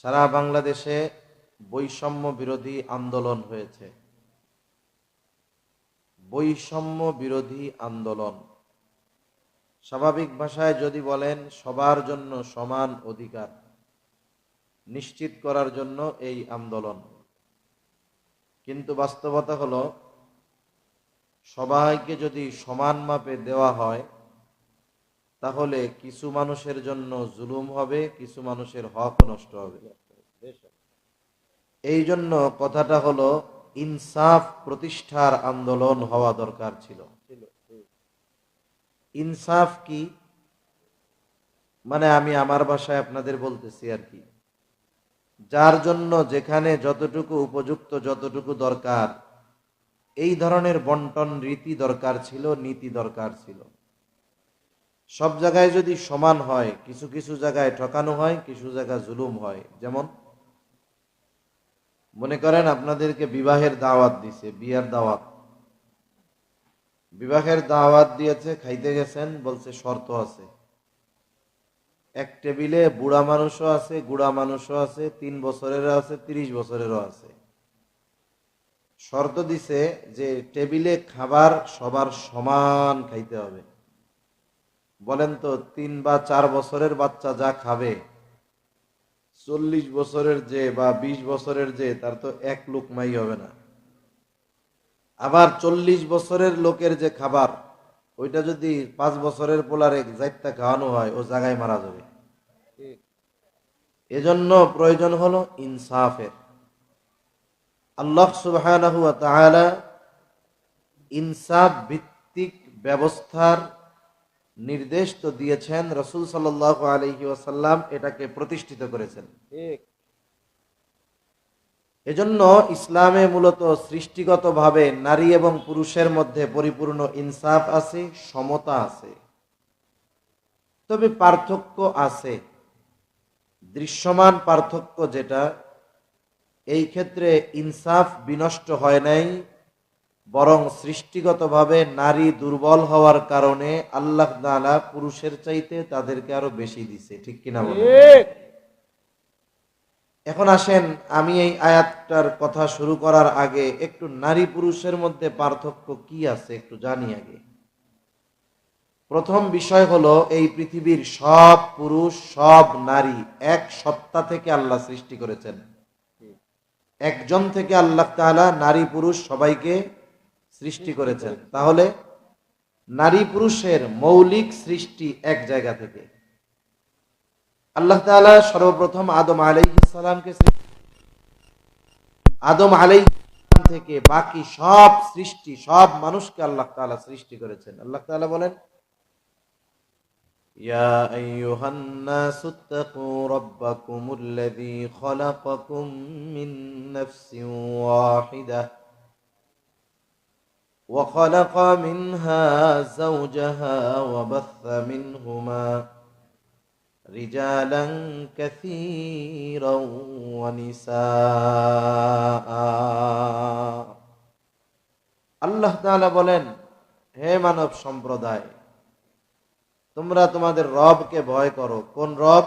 সারা বাংলাদেশে বৈষম্য বিরোধী আন্দোলন হয়েছে। বৈষম্য বিরোধী আন্দোলন, স্বাভাবিক ভাষায় যদি বলেন, সবার জন্য সমান অধিকার নিশ্চিত করার জন্য এই আন্দোলন। কিন্তু বাস্তবতা হলো, সবাইকে যদি সমান মাপে দেওয়া হয়, তাহলে কিছু মানুষের জন্য জুলুম হবে, কিছু মানুষের হক নষ্ট হবে। এই জন্য কথাটা হলো, ইনসাফ প্রতিষ্ঠার আন্দোলন হওয়া দরকার ছিল। ইনসাফ কি মানে আমি আমার ভাষায় আপনাদের বলতেছি আর কি। যার জন্য যেখানে যতটুকু উপযুক্ত, যতটুকু দরকার, এই ধরনের বন্টন রীতি দরকার ছিল, নীতি দরকার ছিল। সব জায়গায় যদি সমান হয়, কিছু কিছু জায়গায় ঠকানো হয়, কিছু জায়গায় জুলুম হয়। যেমন মনে করেন আপনাদেরকে বিবাহের দাওয়াত দিছে, বিয়ের দাওয়াত, বিবাহের দাওয়াত দিয়েছে, খাইতে গেছেন, বলছে শর্ত আছে। এক টেবিলে বুড়া মানুষও আছে, গুড়া মানুষও আছে, 3 বছরেরও আছে, 30 বছরেরও আছে। শর্ত দিছে যে টেবিলে খাবার সবার সমান খাইতে হবে। বলেন তো, 3 বা 4 বছরের বাচ্চা যা খাবে, 40 বছরের যে বা 20 বছরের যে, তার তো এক লুকমাই হবে না। আবার 40 বছরের লোকের যে খাবার, ওইটা যদি 5 বছরের পোলারে যাইতে খাওয়ানো হয়, ও জায়গায় মারা যাবে। এজন্য প্রয়োজন হলো ইনসাফের। আল্লাহ সুবহানাহু ওয়া তাআলা ইনসাফ ভিত্তিক ব্যবস্থার নির্দেশ তো দিয়েছেন, রাসূল সাল্লাল্লাহু আলাইহি ওয়াসাল্লাম এটাকে প্রতিষ্ঠিত করেছেন। এজন্য ইসলামে মূলত সৃষ্টিগতভাবে নারী এবং পুরুষের মধ্যে পরিপূর্ণ ইনসাফ আছে, সমতা আছে। তবে পার্থক্য আছে, দৃশ্যমান পার্থক্য যেটা, এই ক্ষেত্রে ইনসাফ বিনষ্ট হয় নাই, বরং সৃষ্টিগতভাবে নারী দুর্বল হওয়ার কারণে আল্লাহ তাআলা পুরুষের চাইতে তাদেরকে আরো বেশি দিছে। ঠিক কিনা বলেন? এখন আসেন, আমি এই আয়াতটার কথা শুরু করার আগে একটু নারী পুরুষের মধ্যে পার্থক্য কি আছে একটু জানি আগে। প্রথম বিষয় হলো, এই পৃথিবীর সব পুরুষ সব নারী এক সত্তা থেকে আল্লাহ সৃষ্টি করেছেন। একজন থেকে আল্লাহ তাআলা নারী পুরুষ সবাইকে সৃষ্টি করেছেন। তাহলে নারী পুরুষের মৌলিক সৃষ্টি এক জায়গা থেকে। আল্লাহ তাআলা সর্বপ্রথম আদম আলাইহিস সালামকে, আদম আলাইহিস সালাম থেকে বাকি সব সৃষ্টি, সব মানুষকে আল্লাহ তাআলা সৃষ্টি করেছেন। আল্লাহ তাআলা বলেন, ইয়া আইয়ুহান নাসুত্তাকু রাব্বাকুমুল্লাযী খালাকাকুম মিন নাফসিন ওয়াহিদাহ وخلق منها زوجها وبث منهما رجالا كثيرا ونساء। আল্লাহ তাআলা বলেন, হে মানব সম্প্রদায়, তোমরা তোমাদের রবকে ভয় করো। কোন রব?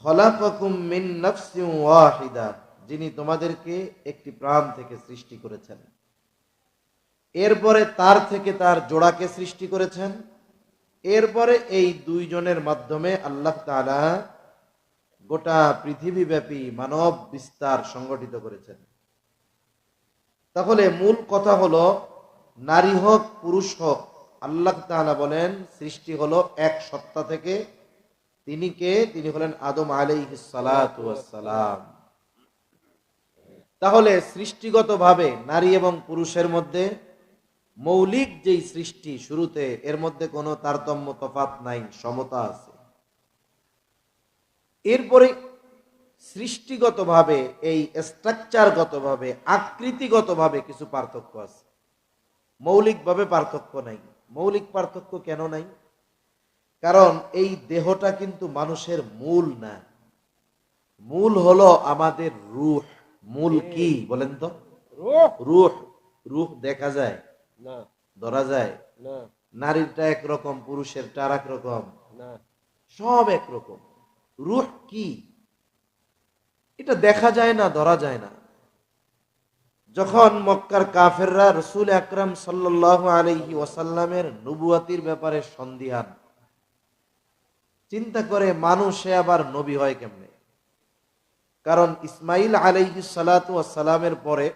খলাকাকুম মিন নাফসিন ওয়াহিদা, যিনি তোমাদেরকে একটি প্রাণ থেকে সৃষ্টি করেছেন। এরপরে তার থেকে তার জোড়াকে সৃষ্টি করেছেন। এরপরে এই দুইজনের মাধ্যমে আল্লাহ তাআলা গোটা পৃথিবীব্যাপী মানব বিস্তার সংগঠিত করেছেন। তাহলে মূল কথা হলো, নারী হোক পুরুষ হোক, আল্লাহ তাআলা বলেন সৃষ্টি হলো এক সত্তা থেকে। তিনি কে? তিনি হলেন আদম আলাইহিস সালাতু ওয়াস সালাম। তাহলে সৃষ্টিগতভাবে নারী এবং পুরুষের মধ্যে মৌলিক যেই সৃষ্টি শুরুতে, এর মধ্যে কোনো তারতম্য তফাৎ নাই, সমতা আছে। এরপরে সৃষ্টিগতভাবে, এই স্ট্রাকচারগতভাবে, আকৃতিগতভাবে কিছু পার্থক্য আছে। মৌলিকভাবে পার্থক্য নাই। মৌলিক পার্থক্য কেন নাই? কারণ এই দেহটা কিন্তু মানুষের মূল না। মূল হলো আমাদের রূহ। মূল কি বলেন তো? রূহ। রূহ দেখা যায় না, ধরা যায় না। নারীরটা একরকম, পুরুষেরটা আর এক রকম না, সব একরকম। রূহ কি? এটা দেখা যায় না, ধরা যায় না। যখন মক্কার কাফেররা রাসূল আকরাম সাল্লাল্লাহু আলাইহি ওয়াসাল্লামের নবুয়াতির ব্যাপারে সন্দিহান, চিন্তা করে মানুষে আবার নবী হয় কেমনে? কারণ ইসমাইল আলাইহিস সালাতু ওয়াস সালামের পরে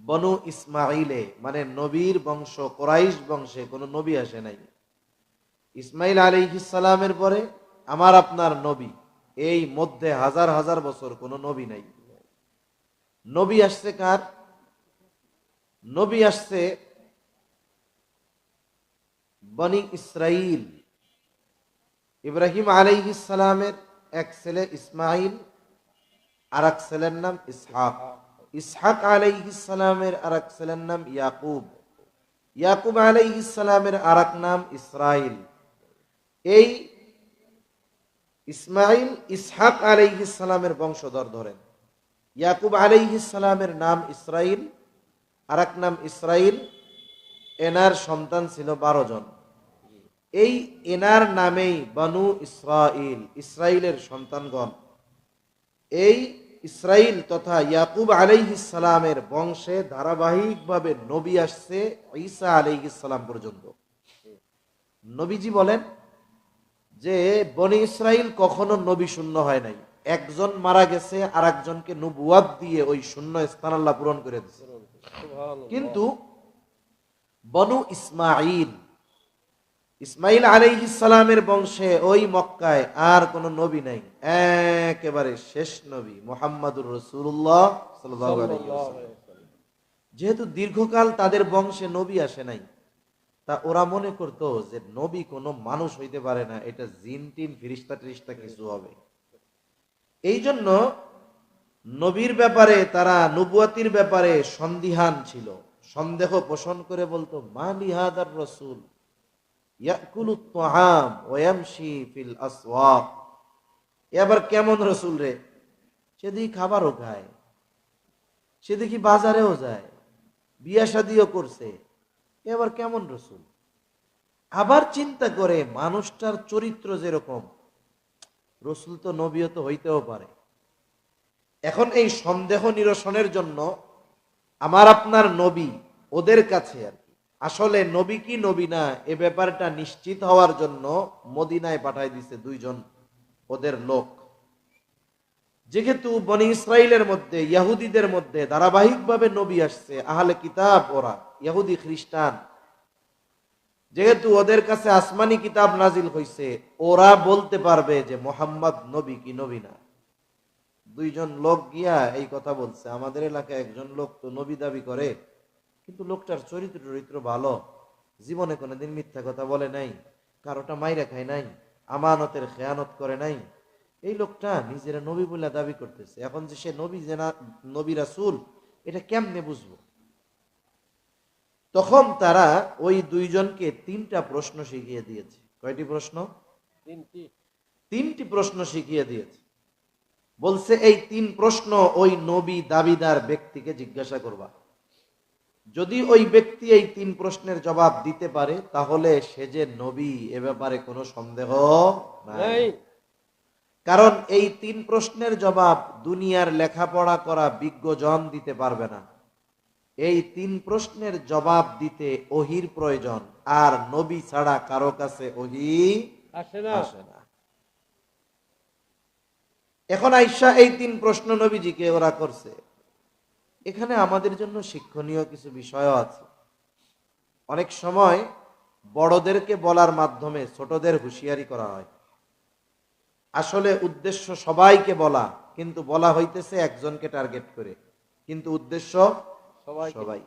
বনু ইসমাইলে মানে নবীর বংশ কুরাইশ বংশে কোনো নবী আসে নাই। ইসমাইল আলাইহিস সালামের পরে আমার আপনার নবী, এই মধ্যে হাজার হাজার বছর কোনো নবী নাই। নবী আসছে কার? নবী আসছে বনি ইসরাইল। ইব্রাহিম আলাইহিস সালামের এক ছেলে ইসমাইল, আর এক ছেলের নাম ইসহাক। ইসহাক আলাইহিস সালামের আর এক ছেলের নাম ইয়াকুব। ইয়াকুব আলাইহিস সালামের আর এক নাম ইসরাইল। এই ইসমাইল ইসহাক আলাইহিস সালামের বংশধর ধরেন। ইয়াকুব আলাইহিস সালামের নাম ইসরাইল, আর এক নাম ইসরাইল। এনার সন্তান ছিল 12 জন। এই এনার নামেই বনু ইসরাইল, ইসরাইলের সন্তানগণ। এই ইসরাইল তথা ইয়াকুব আলাইহিস সালামের বংশে ধারাবাহিকভাবে নবী আসছে ঈসা আলাইহিস সালাম পর্যন্ত। নবীজি বলেন যে বনি ইসরাইল কখনো নবী শূন্য হয় নাই, একজন মারা গেছে আর একজনকে নবুয়াত দিয়ে ওই শূন্য স্থান আল্লাহ পূরণ করে দিয়েছে। কিন্তু বনু ইসমাইল, ইসমাইল আলাইহিস সালামের বংশে ওই মক্কায় আর কোন নবী নাই, একেবারে শেষ নবী মুহাম্মাদুর রাসূলুল্লাহ সাল্লাল্লাহু আলাইহি ওয়াসাল্লাম। যেহেতু দীর্ঘকাল তাদের বংশে নবী আসে নাই, তা ওরা মনে করতো যে নবী কোনো মানুষ হইতে পারে না, এটা জিন টিন ফিরিস্তা টিরিস্তা কিছু হবে। এই জন্য নবীর ব্যাপারে তারা নবুয়াতির ব্যাপারে সন্দিহান ছিল, সন্দেহ পোষণ করে বলতো মা লিহাদার রাসূল ইয়াকুলুত তাআম ওয়া ইয়ামশি ফিল আসওয়াক। এবার কেমন রাসূল রে, সে দেখি খাবারও খায়, সে দেখি বাজারেও যায়, বিয়া শাদিও করছে, এবার কেমন রাসূল? আবার চিন্তা করে মানুষটার চরিত্র যেরকম, রাসূল তো নবীও তো হইতেও পারে। এখন এই সন্দেহ নিরসনের জন্য আমার আপনার নবী ওদের কাছে আর কি আসলে নবী কি নবী না এ ব্যাপারটা নিশ্চিত হওয়ার জন্য মদিনায় পাঠায় দিছে 2 জন ওদের লোক। যেহেতু বনি ইসরাইলের মধ্যে ইহুদিদের মধ্যে ধারাবাহিকভাবে নবী আসছে, আহলে কিতাব ওরা ইহুদি খ্রিস্টান, যেহেতু ওদের কাছে আসমানি কিতাব নাজিল হইছে, ওরা বলতে পারবে যে মুহাম্মদ নবী কি নবী না। 2 জন লোক গিয়া এই কথা বলছে, আমাদের এলাকায় একজন লোক তো নবী দাবি করে, কিন্তু লোকটার চরিত্র ভালো, জীবনে কোনোদিন মিথ্যা কথা বলে নাই, কারোটা মাইরা খায় নাই, আমানতের খেয়ানত করে নাই। এই লোকটা নিজেরা নবী বলে দাবি করতেছে, এখন যে সে নবী যে না নবী রাসূল এটা কেমনে বুঝবো? তখন তারা ওই 2 জনকে 3টা প্রশ্ন শিখিয়ে দিয়েছে। কয়টি প্রশ্ন? 3টি প্রশ্ন শিখিয়ে দিয়েছে। বলছে এই 3 প্রশ্ন ওই নবী দাবিদার ব্যক্তিকে জিজ্ঞাসা করবা, যদি ওই ব্যক্তি এই 3 প্রশ্নের জবাব দিতে পারে তাহলে সে যে নবী এ ব্যাপারে কোনো সন্দেহ নাই। কারণ এই 3 প্রশ্নের জবাব দুনিয়ার লেখাপড়া করা বিজ্ঞজন দিতে পারবে না। এই 3 প্রশ্নের জবাব দিতে ওহীর প্রয়োজন, আর নবী ছাড়া কারো কাছে ওহী আসে না। এখন আয়েশা এই 3 প্রশ্ন নবীজিকে ওরা করছে। এখানে আমাদের জন্য শিক্ষণীয় কিছু বিষয়ও আছে। অনেক সময় বড়দেরকে বলার মাধ্যমে ছোটদের হুঁশিয়ারি করা হয়। আসলে উদ্দেশ্য সবাইকে বলা, কিন্তু বলা হইতেছে একজনকে টার্গেট করে, কিন্তু উদ্দেশ্য সবাই।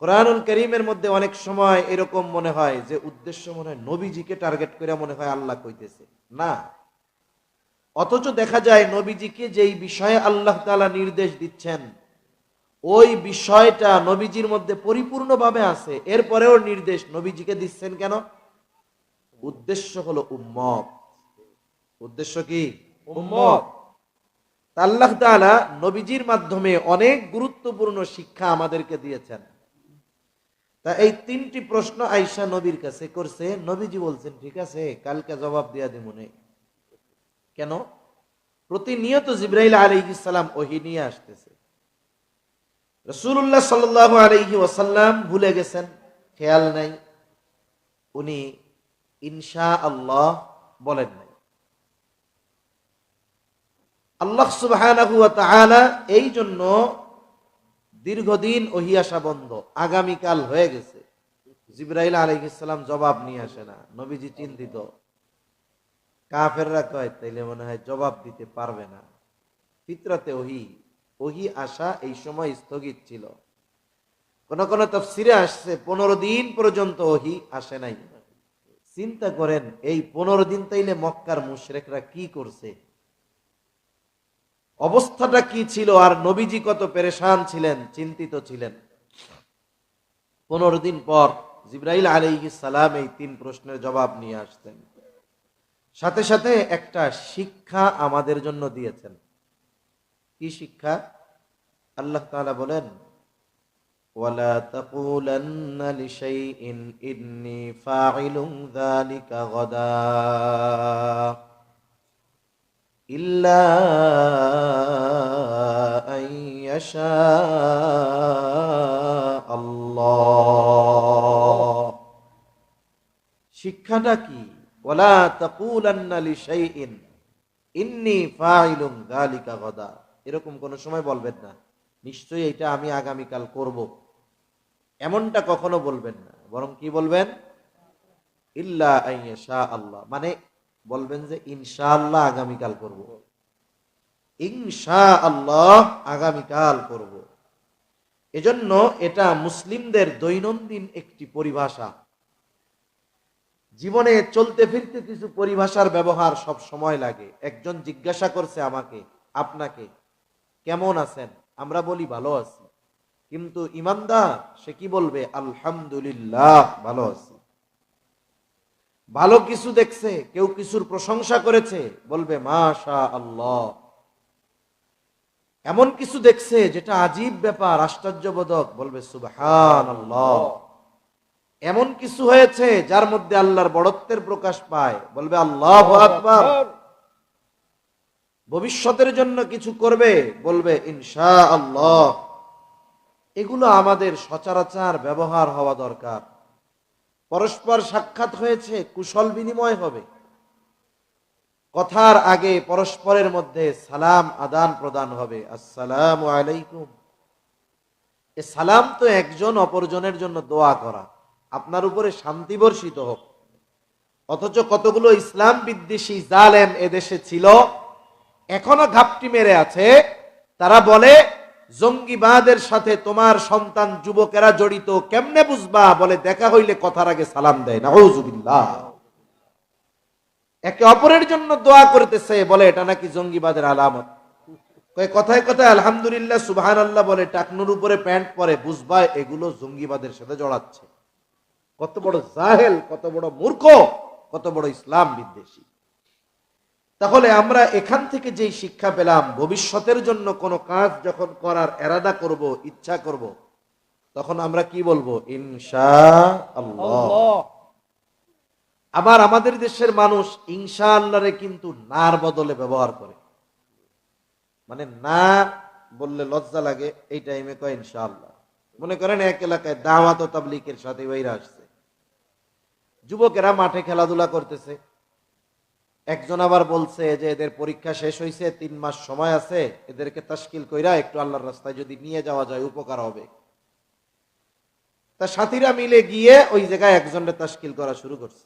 কোরআনুল কারীমের মধ্যে অনেক সময় এরকম মনে হয় যে উদ্দেশ্য মনে হয় নবীজিকে টার্গেট করে মনে হয় আল্লাহ কইতেছে না, অথচ দেখা যায় নবীজিকে যেই বিষয়ে আল্লাহ তাআলা নির্দেশ দিচ্ছেন ওই বিষয়টা নবীজির মধ্যে পরিপূর্ণভাবে আছে, এরপরেও নির্দেশ নবীজিকে দিচ্ছেন কেন? উদ্দেশ্য হলো উম্মত। উদ্দেশ্য কি? উম্মত। আল্লাহ তাআলা নবীজির মাধ্যমে অনেক গুরুত্বপূর্ণ শিক্ষা আমাদেরকে দিয়েছেন। তা এই 3টি প্রশ্ন আয়েশা নবীর কাছে করছে। নবীজি বলছেন ঠিক আছে, কালকে জবাব দিয়া দিমুনে। কেন? প্রতিনিয়ত জিবরাইল আলাইহিস সালাম ওহী নিয়ে আসতেছে। রাসূলুল্লাহ সাল্লাল্লাহু আলাইহি ওয়াসাল্লাম ভুলে গেছেন, খেয়াল নাই, উনি ইনশাআল্লাহ বলেন নাই। আল্লাহ সুবহানাহু ওয়া তাআলা এই জন্য দীর্ঘদিন ওহী আসা বন্ধ, আগামীকাল হয়ে গেছে, জিবরাইল আলাইহিস সালাম জবাব নিয়ে আসে না। নবীজি চিন্তিত, কাফেররা কয় তাইলে মনে হয় জবাব দিতে পারবে না। ফিতরাতে ওহী আসা এই সময় স্থগিত ছিল। কোন কোন তাফসীরে আসছে 15 দিন পর্যন্ত ওহী আসে নাই। চিন্তা করেন, এই 15 দিন তাইলে মক্কার মুশরিকরা কি করছে, অবস্থাটা কি ছিল, আর নবীজি কত পেরেশান ছিলেন, চিন্তিত ছিলেন। 15 দিন পর জিবরাইল আলাইহিস সালাম এই 3 প্রশ্নের জবাব নিয়ে আসতেন। সাথে সাথে একটা শিক্ষা আমাদের জন্য দিয়েছেন। কি শিক্ষা? আল্লাহ তাআলা বলেন, ওয়ালা তাকুলান্না লিশাইইন ইন্নী ফাইলুন যালিকা গাদা ইল্লা আন ইয়াশা আল্লাহ। শিক্ষাটা কি? ওয়ালা তাকুলান্না লিশাইইন ইন্নী ফাইলুন যালিকা গাদা, এরকম কোন সময় বলবেন না নিশ্চয়ই এটা আমি আগামীকাল করব, এমনটা কখনো বলবেন না। বরং কি বলবেন? ইল্লা আন ইয়াশা আল্লাহ, মানে বলবেন যে ইনশাআল্লাহ আগামীকাল করব, ইনশাআল্লাহ আগামীকাল করব। এজন্য এটা মুসলিমদের দৈনন্দিন একটি পরিভাষা। জীবনে চলতে ফিরতে কিছু পরিভাষার ব্যবহার সব সময় লাগে। একজন জিজ্ঞাসা করছে আমাকে, আপনাকে, কেমন আছেন? আমরা বলি ভালো আছি, কিন্তু ইমানদার সে কি বলবে? আলহামদুলিল্লাহ ভালো আছি। ভালো কিছু দেখছে, কেউ কিছুর প্রশংসা করেছে, বলবে মাশা আল্লাহ। এমন কিছু দেখছে যেটা আজীব ব্যাপার, আশ্চর্যবোধক, বলবে সুবহানাল্লাহ। এমন কিছু হয়েছে যার মধ্যে আল্লাহর বড়ত্বের প্রকাশ পায়, বলবে আল্লাহু আকবার। ভবিষ্যতের জন্য কিছু করবে, বলবে ইনশাআল্লাহ। এগুলো আমাদের সচরাচর ব্যবহার হওয়া দরকার। পরস্পর সাক্ষাৎ হয়েছে, কুশল বিনিময় হবে, কথার আগে পরস্পরের মধ্যে সালাম আদান প্রদান হবে, আসসালামু আলাইকুম। এ সালাম তো একজন অপরজনের জন্য দোয়া করা, আপনার উপরে শান্তি বর্ষিত হোক। অথচ কতগুলো ইসলাম বিদ্বেষী জালেম এদেশে ছিল, এখনো ঘাপটি মেরে আছে। তারা বলে জঙ্গিবাদের সাথে তোমার সন্তান যুবকেরা জড়িত, কেমনে বুঝবা? বলে দেখা হইলে কথার আগে সালাম দেয়। নাউজুবিল্লাহ। একে অপরের জন্য দোয়া করতেছে, বলে এটা নাকি জঙ্গিবাদের আলামত। কথায় কথায় আলহামদুলিল্লাহ সুবহানাল্লাহ বলে, টাকনুর উপরে প্যান্ট পরে, বুঝবা এগুলো জঙ্গিবাদের সাথে জড়াচ্ছে। কত বড় জাহেল, কত বড় মূর্খ, কত বড় ইসলাম বিদ্বেষী। তাহলে আমরা এখান থেকে যেই শিক্ষা পেলাম, ভবিষ্যতের জন্য কোনো কাজ যখন করার এরাদা করব, ইচ্ছা করব, তখন আমরা কি বলবো? ইনশাআল্লাহ। আবার আমাদের দেশের মানুষ ইনশাআল্লাহরে কিন্তু নার বদলে ব্যবহার করে, মানে না বললে লজ্জা লাগে, এই টাইমে কয় ইনশাআল্লাহ। মনে করেন এক এলাকায় দাওয়াত ও তাবলীগের সাথে বাইরে আসছে, যুবকেরা মাঠে খেলাধুলা করতেছে। একজন আবার বলছে যে এদের পরীক্ষা শেষ হয়েছে, 3 মাস সময় আছে, এদেরকে তাশকিল কইরা একটু আল্লাহর রাস্তায় যদি নিয়ে যাওয়া যায় উপকার হবে। তার সাথীরা মিলে গিয়ে ওই জায়গায় একজনের তাশকিল করা শুরু করছে।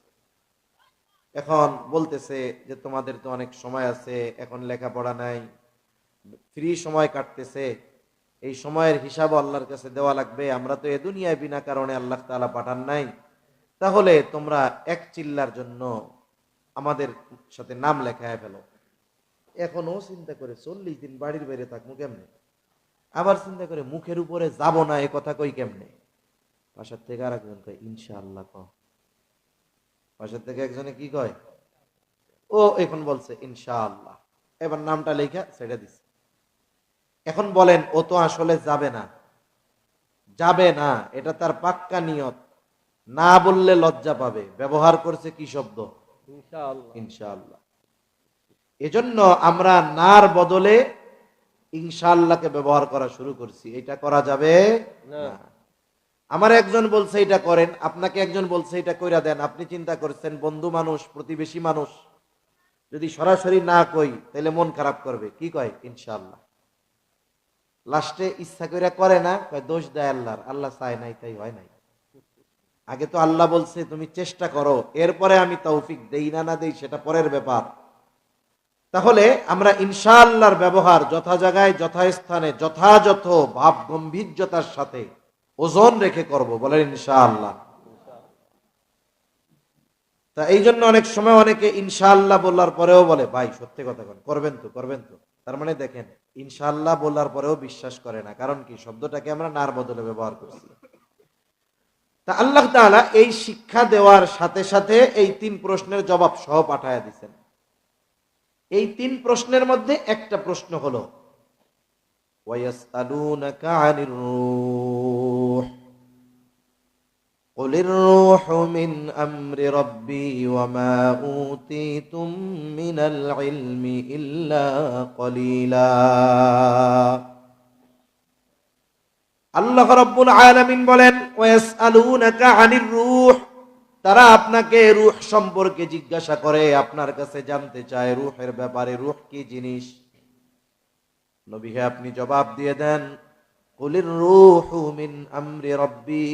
এখন বলতেছে যে তোমাদের তো অনেক সময় আছে, এখন লেখাপড়া নাই, ফ্রি সময় কাটতেছে, এই সময়ের হিসাব আল্লাহর কাছে দেওয়া লাগবে, আমরা তো এ দুনিয়ায় বিনা কারণে আল্লাহ তাআলা পাঠান নাই, তাহলে তোমরা এক চিল্লার জন্য আমাদের সাথে নাম লেখায় ফেলো। এখন ও চিন্তা করে 40 দিন বাড়ির বাইরে থাকবো কেমনে, আবার চিন্তা করে মুখের উপরে যাব না এ কথা কই কেমনে। পাশের থেকে আর একজন কয় ইনশাআল্লাহ কয়। পাশের থেকে একজনে কি কয়, ও এখন বলছে ইনশাআল্লাহ, এবার নামটা লেখা ছেড়ে দিছে। এখন বলেন ও তো আসলে যাবে না, যাবে না, এটা তার পাক্কা নিয়ত, না বললে লজ্জা পাবে, ব্যবহার করছে কি শব্দ? ইনশাআল্লাহ। ইনশাআল্লাহ। এজন্য আমরা নার বদলে ইনশাআল্লাহকে ব্যবহার করা শুরু করছি। এটা করা যাবে না। আমার একজন বলছে এটা করেন, আপনাকে একজন বলছে এটা কইরা দেন, আপনি চিন্তা করছেন বন্ধু মানুষ, প্রতিবেশী মানুষ, যদি সরাসরি না কই তাহলে মন খারাপ করবে, কি কয় ইনশাআল্লাহ। লাস্টে ইচ্ছা কইরা করে না, কয় দোষ দেয় আল্লাহর, আল্লাহ চায় নাই তাই হয় নাই। আগে তো আল্লাহ বলছে তুমি চেষ্টা করো, এরপরে আমি তৌফিক দেই না না দেই সেটা পরের ব্যাপার। তাহলে আমরা ইনশাআল্লাহর ব্যবহার যথা জায়গায় যথাস্থানে যথাযথ ভাব গম্ভীর্যতার সাথে ওজন রেখে করব, বলেন ইনশাআল্লাহ। তা এই জন্য অনেক সময় অনেকে ইনশাআল্লাহ বলার পরেও বলে ভাই সত্যি কথা করবেন তো করবেন তো। তার মানে দেখেন ইনশাআল্লাহ বলার পরেও বিশ্বাস করে না, কারণ কি শব্দটাকে আমরা নার বদলে ব্যবহার করছি। তা আল্লাহ তাআলা এই শিক্ষা দেওয়ার সাথে সাথে এই 3 প্রশ্নের জবাব সহ পাঠায়া দিয়েছেন। এই 3 প্রশ্নের মধ্যে একটা প্রশ্ন হলো ওয়ায়াসআলুনাকা আনির রূহ কুলির রূহু মিন আমরি রাব্বি ওয়া মা উতীতুম মিনাল ইলমি ইল্লা কলিলা। আল্লাহ রাব্বুল আলামিন বলেন ওয়ায়াসআলুনাকা আনির রূহ, তারা আপনাকে রূহ সম্পর্কে জিজ্ঞাসা করে, আপনার কাছে জানতে চায় রূহের ব্যাপারে, রূহ কি জিনিস। নবী হে আপনি জবাব দিয়ে দেন কুলির রূহু মিন আমরি রাব্বি,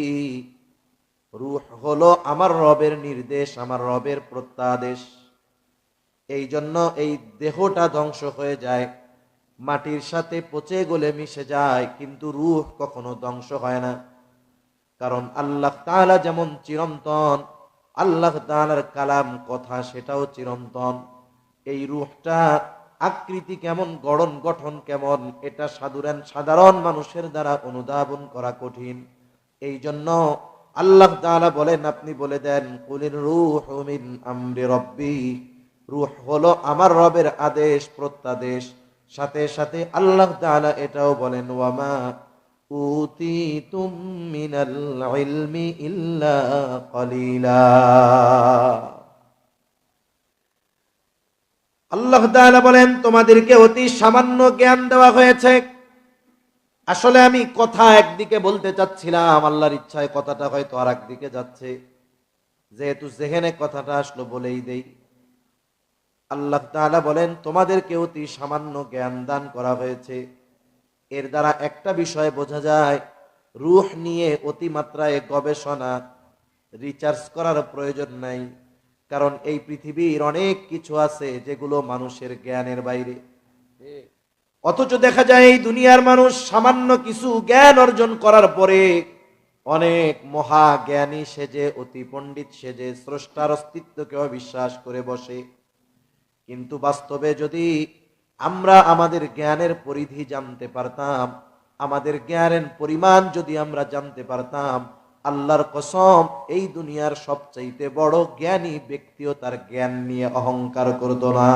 রূহ হলো আমার রবের নির্দেশ, আমার রবের প্রত্যাদেশ। এই জন্য এই দেহটা ধ্বংস হয়ে যায়, মাটির সাথে পচে গলে মিশে যায়, কিন্তু রূহ কখনো ধ্বংস হয় না। কারণ আল্লাহ তাআলা যেমন চিরন্তন, আল্লাহ তাআলার কালাম কথা সেটাও চিরন্তন। এই রূহটা আকৃতি কেমন, গড়ন গঠন কেমন, এটা সাধারণ মানুষের দ্বারা অনুধাবন করা কঠিন। এই জন্য আল্লাহ তাআলা বলেন আপনি বলে দেন কুলির রূহু মিন আমরি রাব্বি, রূহ হলো আমার রবের আদেশ প্রত্যাদেশ। সাথে সাথে আল্লাহ তাআলা এটাও বলেন ওয়ামা উতীতুম মিনাল ইলমি ইল্লা কলিলা। আল্লাহ তাআলা বলেন তোমাদেরকে অতি সামান্য জ্ঞান দেওয়া হয়েছে। আসলে আমি কথা একদিকে বলতে চাচ্ছিলাম, আল্লাহর ইচ্ছায় কথাটা হয়তো আর একদিকে যাচ্ছে, যেহেতু যেখানে কথাটা আসলো বলেই দেই। আল্লাহ তাআলা বলেন তোমাদেরকে অতি সামান্য জ্ঞান দান করা হয়েছে। এর দ্বারা একটা বিষয় বোঝা যায়, রূহ নিয়ে অতিমাত্রায় গবেষণা রিসার্চ করার প্রয়োজন নাই। কারণ এই পৃথিবীর অনেক কিছু আছে যেগুলো মানুষের জ্ঞানের বাইরে। অথচ দেখা যায় এই দুনিয়ার মানুষ সামান্য কিছু জ্ঞান অর্জন করার পরে অনেক মহা জ্ঞানী সেজে, অতি পণ্ডিত সেজে স্রষ্টার অস্তিত্বকে অবিশ্বাস করে বসে। কিন্তু বাস্তবে যদি আমরা আমাদের জ্ঞানের পরিধি জানতে পারতাম, আমাদের জ্ঞানের পরিমাণ যদি আমরা জানতে পারতাম, আল্লাহর কসম এই দুনিয়ার সবচাইতে বড় জ্ঞানী ব্যক্তিও তার জ্ঞান নিয়ে অহংকার করত না।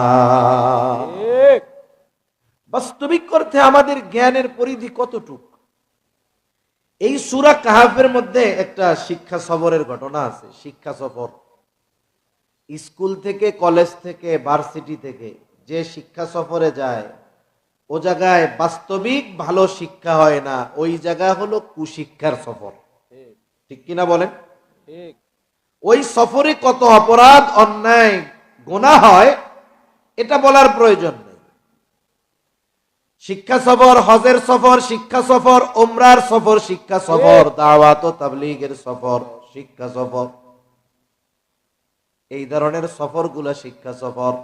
বাস্তবিক অর্থে আমাদের জ্ঞানের পরিধি কতটুক। এই সূরা কাহাফের মধ্যে একটা শিক্ষা সফরের ঘটনা আছে। শিক্ষা সফর, স্কুল থেকে, কলেজ থেকে, ভার্সিটি থেকে যে শিক্ষা সফরে যায়, ও জায়গায় বাস্তবিক ভালো শিক্ষা হয় না, ওই জায়গা হলো কুশিক্ষার সফর। ঠিক কিনা বলেন? ওই সফরে কত অপরাধ অন্যায় গুনাহ হয় এটা বলার প্রয়োজন নেই। শিক্ষা সফর, হজের সফর শিক্ষা সফর, উমরার সফর শিক্ষা সফর, দাওয়াত ও তাবলীগের সফর শিক্ষা সফর। এই ধরনের সফরগুলো শিক্ষা সফর।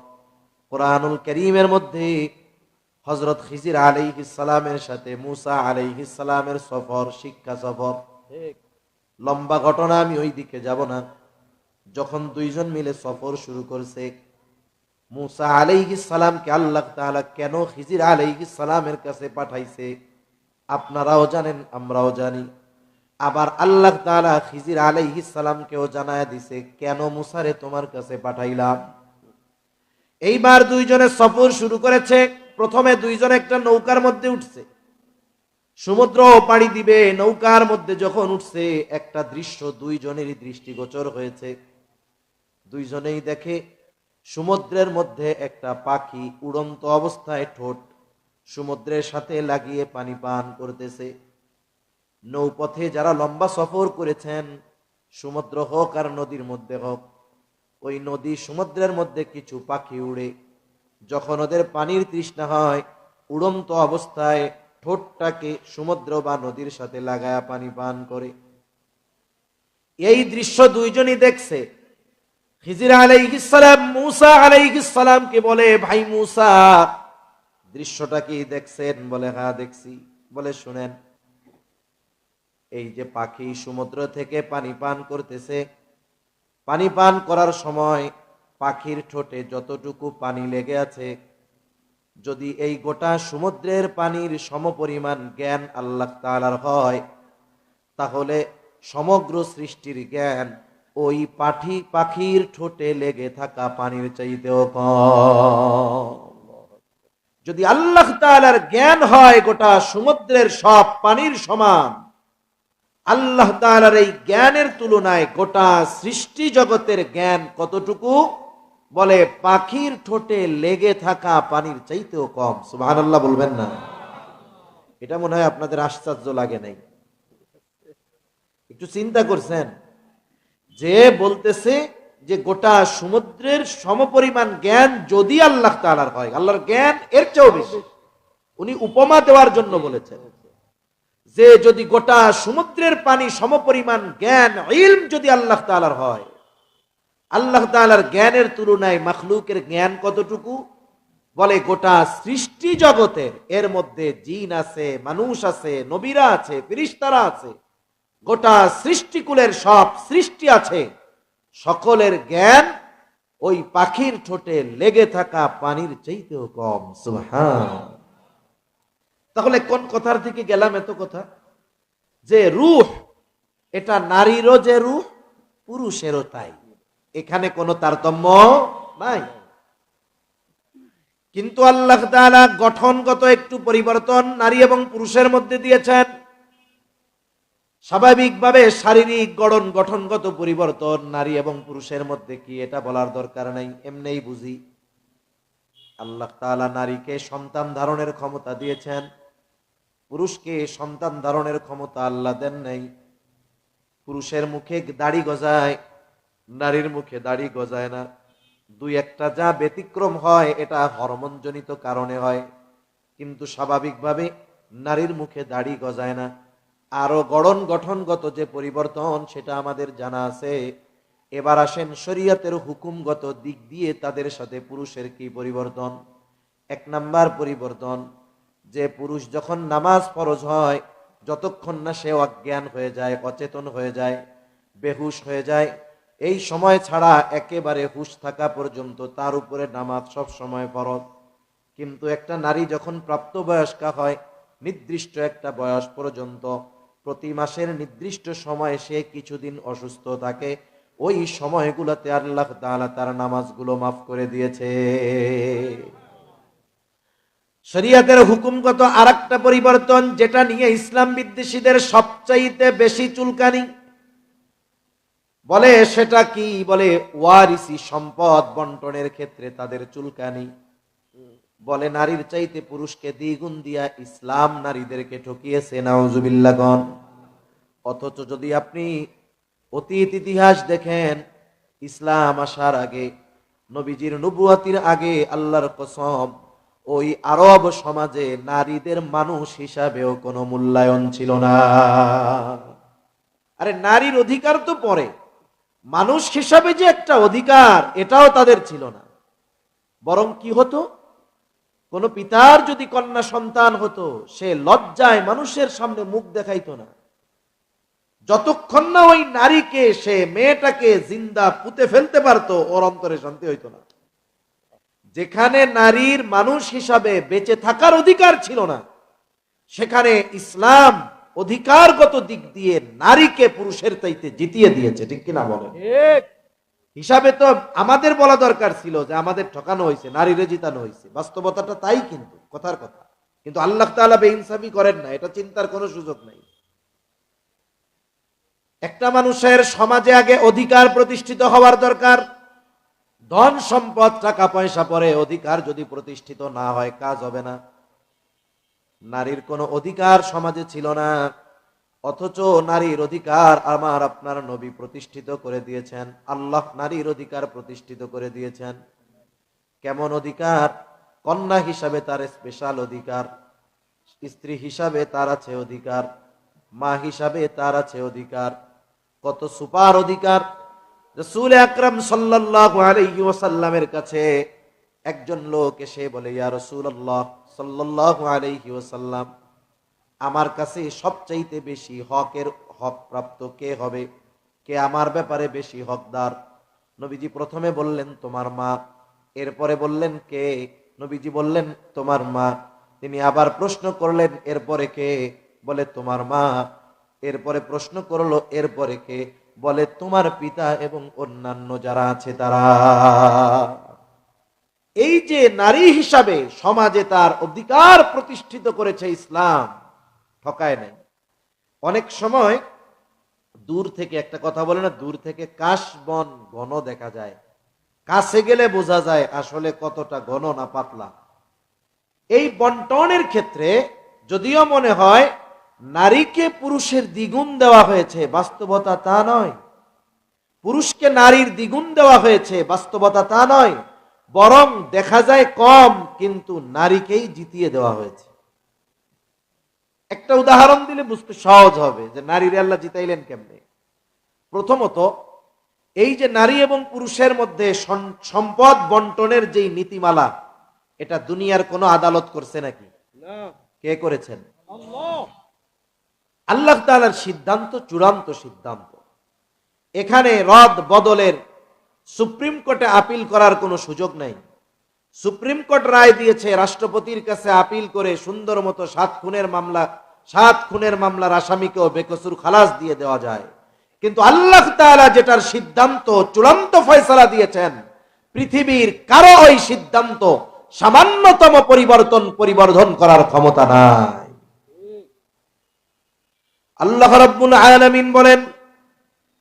কুরআনুল কারীমের মধ্যে হযরত খিজির আলাইহিস সালামের সাথে মূসা আলাইহিস সালামের সফর শিক্ষা সফর। লম্বা ঘটনা, আমি ওই দিকে যাব না। যখন দুইজন মিলে সফর শুরু করছে, মূসা আলাইহিস সালামকে আল্লাহ তাআলা কেন খিজির আলাইহিস সালামের কাছে পাঠাইছে আপনারাও জানেন, আমরাও জানি। আবার আল্লাহ তাআলা খিজির আলাইহিস সালামকেও জানায় দিছে কেন মূসারে তোমার কাছে পাঠাইলাম। এইবার দুইজনে সফর শুরু করেছে। প্রথমে দুইজন একটা নৌকার মধ্যে উঠছে, সমুদ্র পাড়ি দিবে। নৌকার মধ্যে যখন উঠছে, একটা দৃশ্য দুইজনেরই দৃষ্টিগোচর হয়েছে। দুইজনেই দেখে সমুদ্রের মধ্যে একটা পাখি উড়ন্ত অবস্থায় ঠোঁট সমুদ্রের সাথে লাগিয়ে পানি পান করতেছে। নৌপথে যারা লম্বা সফর করেছেন, সমুদ্র হোক আর নদীর মধ্যে হোক, ওই নদী সমুদ্রের মধ্যে কিছু পাখি উড়ে, যখন ওদের পানির তৃষ্ণা হয় উড়ন্ত অবস্থায় ঠোঁটটাকে সমুদ্র বা নদীর সাথে লাগায়া পানি পান করে। এই দৃশ্য দুইজনই দেখছে। খিজির আলাইহিস সালাম মুসা আলাইহিস সালামকে বলে, ভাই মুসা, দৃশ্যটা কি দেখছেন? বলে, হ্যাঁ দেখছি। বলে, শুনেন, এই যে পাখি সমুদ্র থেকে পানি পান করতেছে, পানি পান করার সময় পাখির ঠোঁটে যতটুকু পানি লেগে আছে, যদি এই গোটা সমুদ্রের পানির সমপরিমাণ জ্ঞান আল্লাহ তাআলার হয়, তাহলে সমগ্র সৃষ্টির জ্ঞান ওই পাখির ঠোঁটে লেগে থাকা পানির চাইতেও কম। যদি আল্লাহ তাআলার জ্ঞান হয় গোটা সমুদ্রের সব পানির সমান, আল্লাহ তাআলার এই জ্ঞানের তুলনায় গোটা সৃষ্টি জগতের জ্ঞান কতটুকু? বলে, পাখির ঠোঁটে লেগে থাকা পানির চাইতেও কম। সুবহানাল্লাহ বলবেন না? এটা মনে হয় আপনাদের আশ্চর্য লাগে নাই। একটু চিন্তা করছেন, যে বলতেছে যে গোটা সমুদ্রের সমপরিমাণ জ্ঞান যদি আল্লাহ তাআলার হয়, আল্লাহর জ্ঞান এর চেয়েও বেশি। উনি উপমা দেওয়ার জন্য বলেছেন যে যদি গোটা সমুদ্রের পানি সমপরিমাণ জ্ঞান ইলম যদি আল্লাহ তাআলার হয়, আল্লাহ তাআলার জ্ঞানের তুলনায় মাখলুকের জ্ঞান কতটুকু? বলে, গোটা সৃষ্টি জগতের, এর মধ্যে জিন আছে, মানুষ আছে, নবীরা আছে, ফেরেশতারা আছে, গোটা সৃষ্টিকুলের সব সৃষ্টি আছে, সকলের জ্ঞান ওই পাখির ঠোঁটে লেগে থাকা পানির চাইতেও কম। সুবহান। তাহলে কোন কথার দিকে গেলাম এত কথা? যে রূহ, এটা নারীরও যে রূহ, পুরুষেরও তাই, এখানে কোনো তারতম্য নাই। কিন্তু আল্লাহ তাআলা গঠনগত একটু পরিবর্তন নারী এবং পুরুষের মধ্যে দিয়েছেন। স্বাভাবিকভাবে শারীরিক গঠনগত পরিবর্তন নারী এবং পুরুষের মধ্যে কি, এটা বলার দরকার নাই, এমনিই বুঝি। আল্লাহ তাআলা নারীকে সন্তান ধারণের ক্ষমতা দিয়েছেন, পুরুষকে সন্তান ধারণের ক্ষমতা আল্লাহ দেন নাই। পুরুষের মুখে দাড়ি গজায়, নারীর মুখে দাড়ি গজায় না। দুই একটা যা ব্যতিক্রম হয় এটা হরমোনজনিত কারণে হয়, কিন্তু স্বাভাবিকভাবে নারীর মুখে দাড়ি গজায় না। আরো গঠনগত যে পরিবর্তন সেটা আমাদের জানা আছে। এবার আসেন শরীয়তের হুকুমগত দিক দিয়ে তাদের সাথে পুরুষের কি পরিবর্তন। এক নাম্বার পরিবর্তন, যে পুরুষ যখন নামাজ ফরজ হয়, যতক্ষণ না সে অজ্ঞান হয়ে যায়, অচেতন হয়ে যায়, বেহুশ হয়ে যায়, এই সময় ছাড়া একেবারে হুশ থাকা পর্যন্ত তার উপরে নামাজ সব সময় ফরজ। কিন্তু একটা নারী যখন প্রাপ্তবয়স্কা হয়, নির্দিষ্ট একটা বয়স পর্যন্ত প্রতি মাসের নির্দিষ্ট সময়ে সে কিছুদিন অসুস্থ থাকে, ওই সময়গুলোতে আল্লাহ তাআলা তার নামাজগুলো মাফ করে দিয়েছে। শরীয়তের হুকুমগত আরেকটা পরিবর্তন, যেটা নিয়ে ইসলাম বিদ্বেষীদের সবচাইতে বেশি চুলকানি। বলে, সেটা কি? বলে, ওয়ারিসি সম্পদ বন্টনের ক্ষেত্রে তাদের চুলকানি। বলে, নারীর চাইতে পুরুষকে দ্বিগুণ দিয়া ইসলাম নারীদেরকে ঠকিয়েছে। নাউজুবিল্লাহ গণ। অথচ যদি আপনি অতীত ইতিহাস দেখেন, ইসলাম আসার আগে, নবীজির নবুয়াতির আগে, আল্লাহর কসম, ওই আরব সমাজে নারীদের মানুষ হিসাবেও কোনো মূল্যায়ন ছিল না। আরে নারীর অধিকার তো পরে, মানুষ হিসাবে যে একটা অধিকার, এটাও তাদের ছিল না। বরং কি হতো, কোন পিতার যদি কন্যা সন্তান হতো, সে লজ্জায় মানুষের সামনে মুখ দেখাইতো না, যতক্ষণ না ওই নারীকে, সে মেয়েটাকে জিন্দা পুঁতে ফেলতে পারতো, ওর অন্তরে শান্তি হইতো না। যেখানে নারীর মানুষ হিসাবে বেঁচে থাকার অধিকার ছিল না, সেখানে ইসলাম অধিকারগত দিক দিয়ে নারীকে পুরুষের চাইতে জিতিয়ে দিয়েছে। ঠিক কিনা বলেন? হিসাবে তো আমাদের বলা দরকার ছিল যে আমাদের ঠকানো হয়েছে, নারীরে জিতানো হয়েছে। বাস্তবতাটা তাই, কিন্তু কথার কথা। কিন্তু আল্লাহ তাআলা বেইনসাফি করেন না, এটা চিন্তার কোনো সুযোগ নাই। একটা মানুষের সমাজে আগে অধিকার প্রতিষ্ঠিত হওয়ার দরকার। ধন সম্পদ টাকা পয়সা পরে অধিকার যদি প্রতিষ্ঠিত না হয় কাজ হবে না। নারীর কোনো অধিকার সমাজে ছিল না, অথচ নারীর অধিকার আমার আপনার নবী প্রতিষ্ঠিত করে দিয়েছেন। আল্লাহ নারীর অধিকার প্রতিষ্ঠিত করে দিয়েছেন। কেমন অধিকার? কন্যা হিসাবে তার স্পেশাল অধিকার, স্ত্রী হিসাবে তার আছে অধিকার, মা হিসাবে তার আছে অধিকার। কত সুপার অধিকার! রাসূল আকরাম সাল্লাল্লাহু আলাইহি ওয়াসাল্লামের কাছে একজন লোক এসে বলে, ইয়া রাসূলুল্লাহ সাল্লাল্লাহু আলাইহি ওয়াসাল্লাম, আমার কাছে সবচাইতে বেশি হক প্রাপ্ত কে হবে, কে আমার ব্যাপারে বেশি হকদার? নবীজি প্রথমে বললেন তোমার মা, এরপরে বললেন কে? নবীজি বললেন তোমার মা। তিনি আবার প্রশ্ন করলেন এরপরে কে? বলে তোমার মা। এরপরে প্রশ্ন করলো এরপরে কে? বলে তোমার পিতা এবং অন্যান্য যারা আছে তারা। এই যে নারী হিসাবে সমাজে তার অধিকার প্রতিষ্ঠিত করেছে ইসলাম, ঠকায় নাই। অনেক সময় দূর থেকে একটা কথা বলে না, দূর থেকে কাশ বন ঘন দেখা যায়, কাছে গেলে বোঝা যায় আসলে কতটা ঘন না পাতলা। এই বন্টনের ক্ষেত্রে যদিও মনে হয় নারীকে পুরুষের দ্বিগুণ দেওয়া হয়েছে, বাস্তবতা তা নয়। পুরুষকে নারীর দ্বিগুণ দেওয়া হয়েছে, বাস্তবতা তা নয়। বরং দেখা যায় কম, কিন্তু নারীকেই জিতিয়ে দেওয়া হয়েছে। একটা উদাহরণ দিলে বুঝতে সহজ হবে যে নারীর আল্লাহ জিতাইলেন কেমনে। প্রথমত, এই যে নারী এবং পুরুষের মধ্যে সম্পদ বন্টনের যেই নীতিমালা, এটা দুনিয়ার কোন আদালত করছে নাকি? কে করেছেন? আল্লাহ তাআলার সিদ্ধান্ত চূড়ান্ত সিদ্ধান্ত। এখানে রদ বদলের সুপ্রিম কোর্টে আপিল করার কোনো সুযোগ নাই। সুপ্রিম কোর্ট রায় দিয়েছে, রাষ্ট্রপতির কাছে আপিল করে সুন্দর মতো 7 খুনের মামলার আসামিকেও বেকসুর খালাস দিয়ে দেওয়া যায়। কিন্তু আল্লাহ তাআলা যেটার সিদ্ধান্ত চূড়ান্ত ফয়সালা দিয়েছেন, পৃথিবীর কারো ওই সিদ্ধান্ত সামান্যতম পরিবর্ধন করার ক্ষমতা নাই। আল্লাহ রাব্বুল আলামিন বলেন,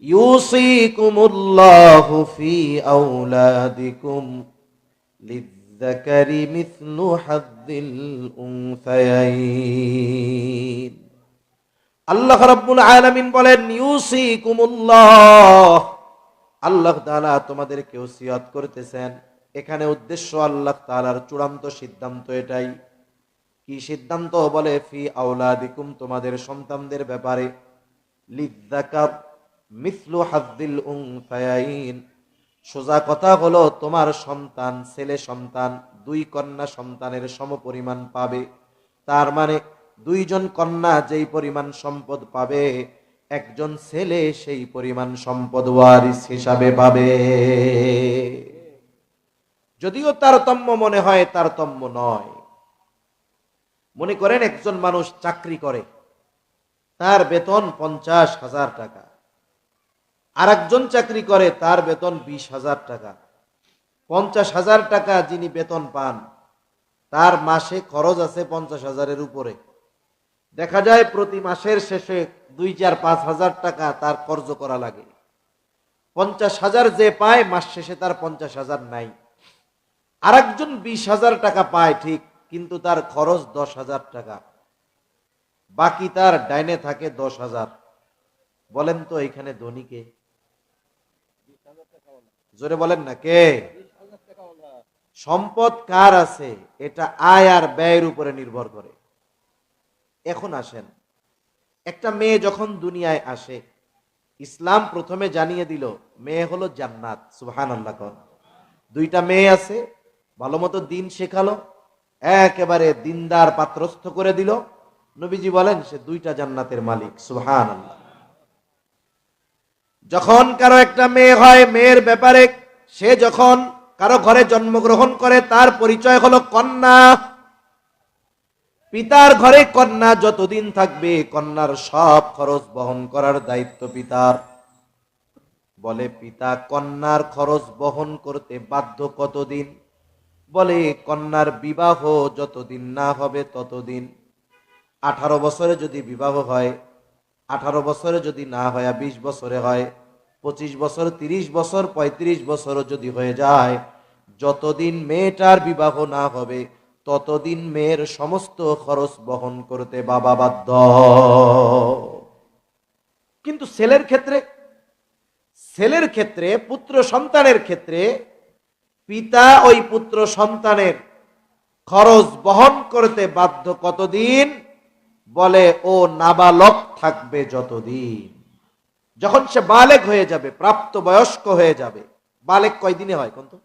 ইউসিকুমুল্লাহু ফি আওলাদিকুম লিয-যাকারি মিথলু হাযযিল উনসায়াইন। আল্লাহ রাব্বুল আলামিন বলেন, ইউসিকুমুল্লাহ, আল্লাহ তাআলা তোমাদেরকে ওসিয়ত করতেছেন। এখানে উদ্দেশ্য আল্লাহ তাআলার চূড়ান্ত সিদ্ধান্ত এটাই। কি সিদ্ধান্ত? বলে ফি আওলাদিকুম, তোমাদের সন্তানদের ব্যাপারে, লিয-যাকার মিথলু হাযযিল উনসায়াইন, সোজা কথা হলো তোমার সন্তান, ছেলে সন্তান 2 কন্যা সন্তানের সমপরিমাণ পাবে। তার মানে 2 জন কন্যা যেই পরিমাণ সম্পদ পাবে, একজন ছেলে সেই পরিমাণ সম্পদ ওয়ারিস হিসাবে পাবে। যদিও তারতম্য মনে হয়, তারতম্য নয়। মনে করেন একজন মানুষ চাকরি করে, তার বেতন 50,000 টাকা। আর একজন চাকরি করে, তার বেতন 20,000 টাকা। 50,000 টাকা যিনি বেতন পান, তার মাসে খরচ আছে 50,000-এর উপরে। দেখা যায় প্রতি মাসের শেষে 2-4-5,000 টাকা তার কর্জ করা লাগে। 50,000 যে পায়, মাস শেষে তার 50,000 নাই। আর একজন 20,000 টাকা পায় ঠিক, কিন্তু তার খরচ 10,000 টাকা, বাকি তার ডাইনে থাকে 10,000। বলেন তো এখানে ধনী কে? জোরে বলেন না, কে? সম্পদ কার আছে এটা আয় আর ব্যয়ের উপরে নির্ভর করে। এখন আসেন, একটা মেয়ে যখন দুনিয়ায় আসে, ইসলাম প্রথমে জানিয়ে দিল মেয়ে হলো জান্নাত। সুবহানাল্লাহ। 2টা মেয়ে আছে, ভালো মতো দিন শেখালো, একেবারে দিনদার পাত্রস্থ করে দিল। নবীজি বলেন সে 2টা জান্নাতের মালিক। সুবহানাল্লাহ। যখন কারো একটা মেয়ে হয়, মেয়ের ব্যাপারে সে যখন কারো ঘরে জন্মগ্রহণ করে, তার পরিচয় হলো কন্যা। পিতার ঘরে কন্যা যতদিন থাকবে, কন্যার সব খরচ বহন করার দায়িত্ব পিতার। বলে পিতা কন্যার খরচ বহন করতে বাধ্য কতদিন? বলে কন্যার বিবাহ যতদিন না হবে ততদিন। 18 বছরে যদি বিবাহ হয়, 18 বছরে যদি না হয়, 20 বছরে হয়, 25 বছর, 30 বছর, 35 বছরও যদি হয়ে যায়, যতদিন মেয়েটার বিবাহ না হবে ততদিন মেয়ের সমস্ত খরচ বহন করতে বাবা বাধ্য। কিন্তু ছেলের ক্ষেত্রে পুত্র সন্তানের ক্ষেত্রে পিতা ওই পুত্র সন্তানের খরচ বহন করতে বাধ্য কতদিন? বলে ও নাবালক থাকবে যতদিন। যখন সে বালেগ হয়ে যাবে, প্রাপ্ত বয়স্ক হয়ে যাবে। বালেগ কয় দিনে হয় কোন তো?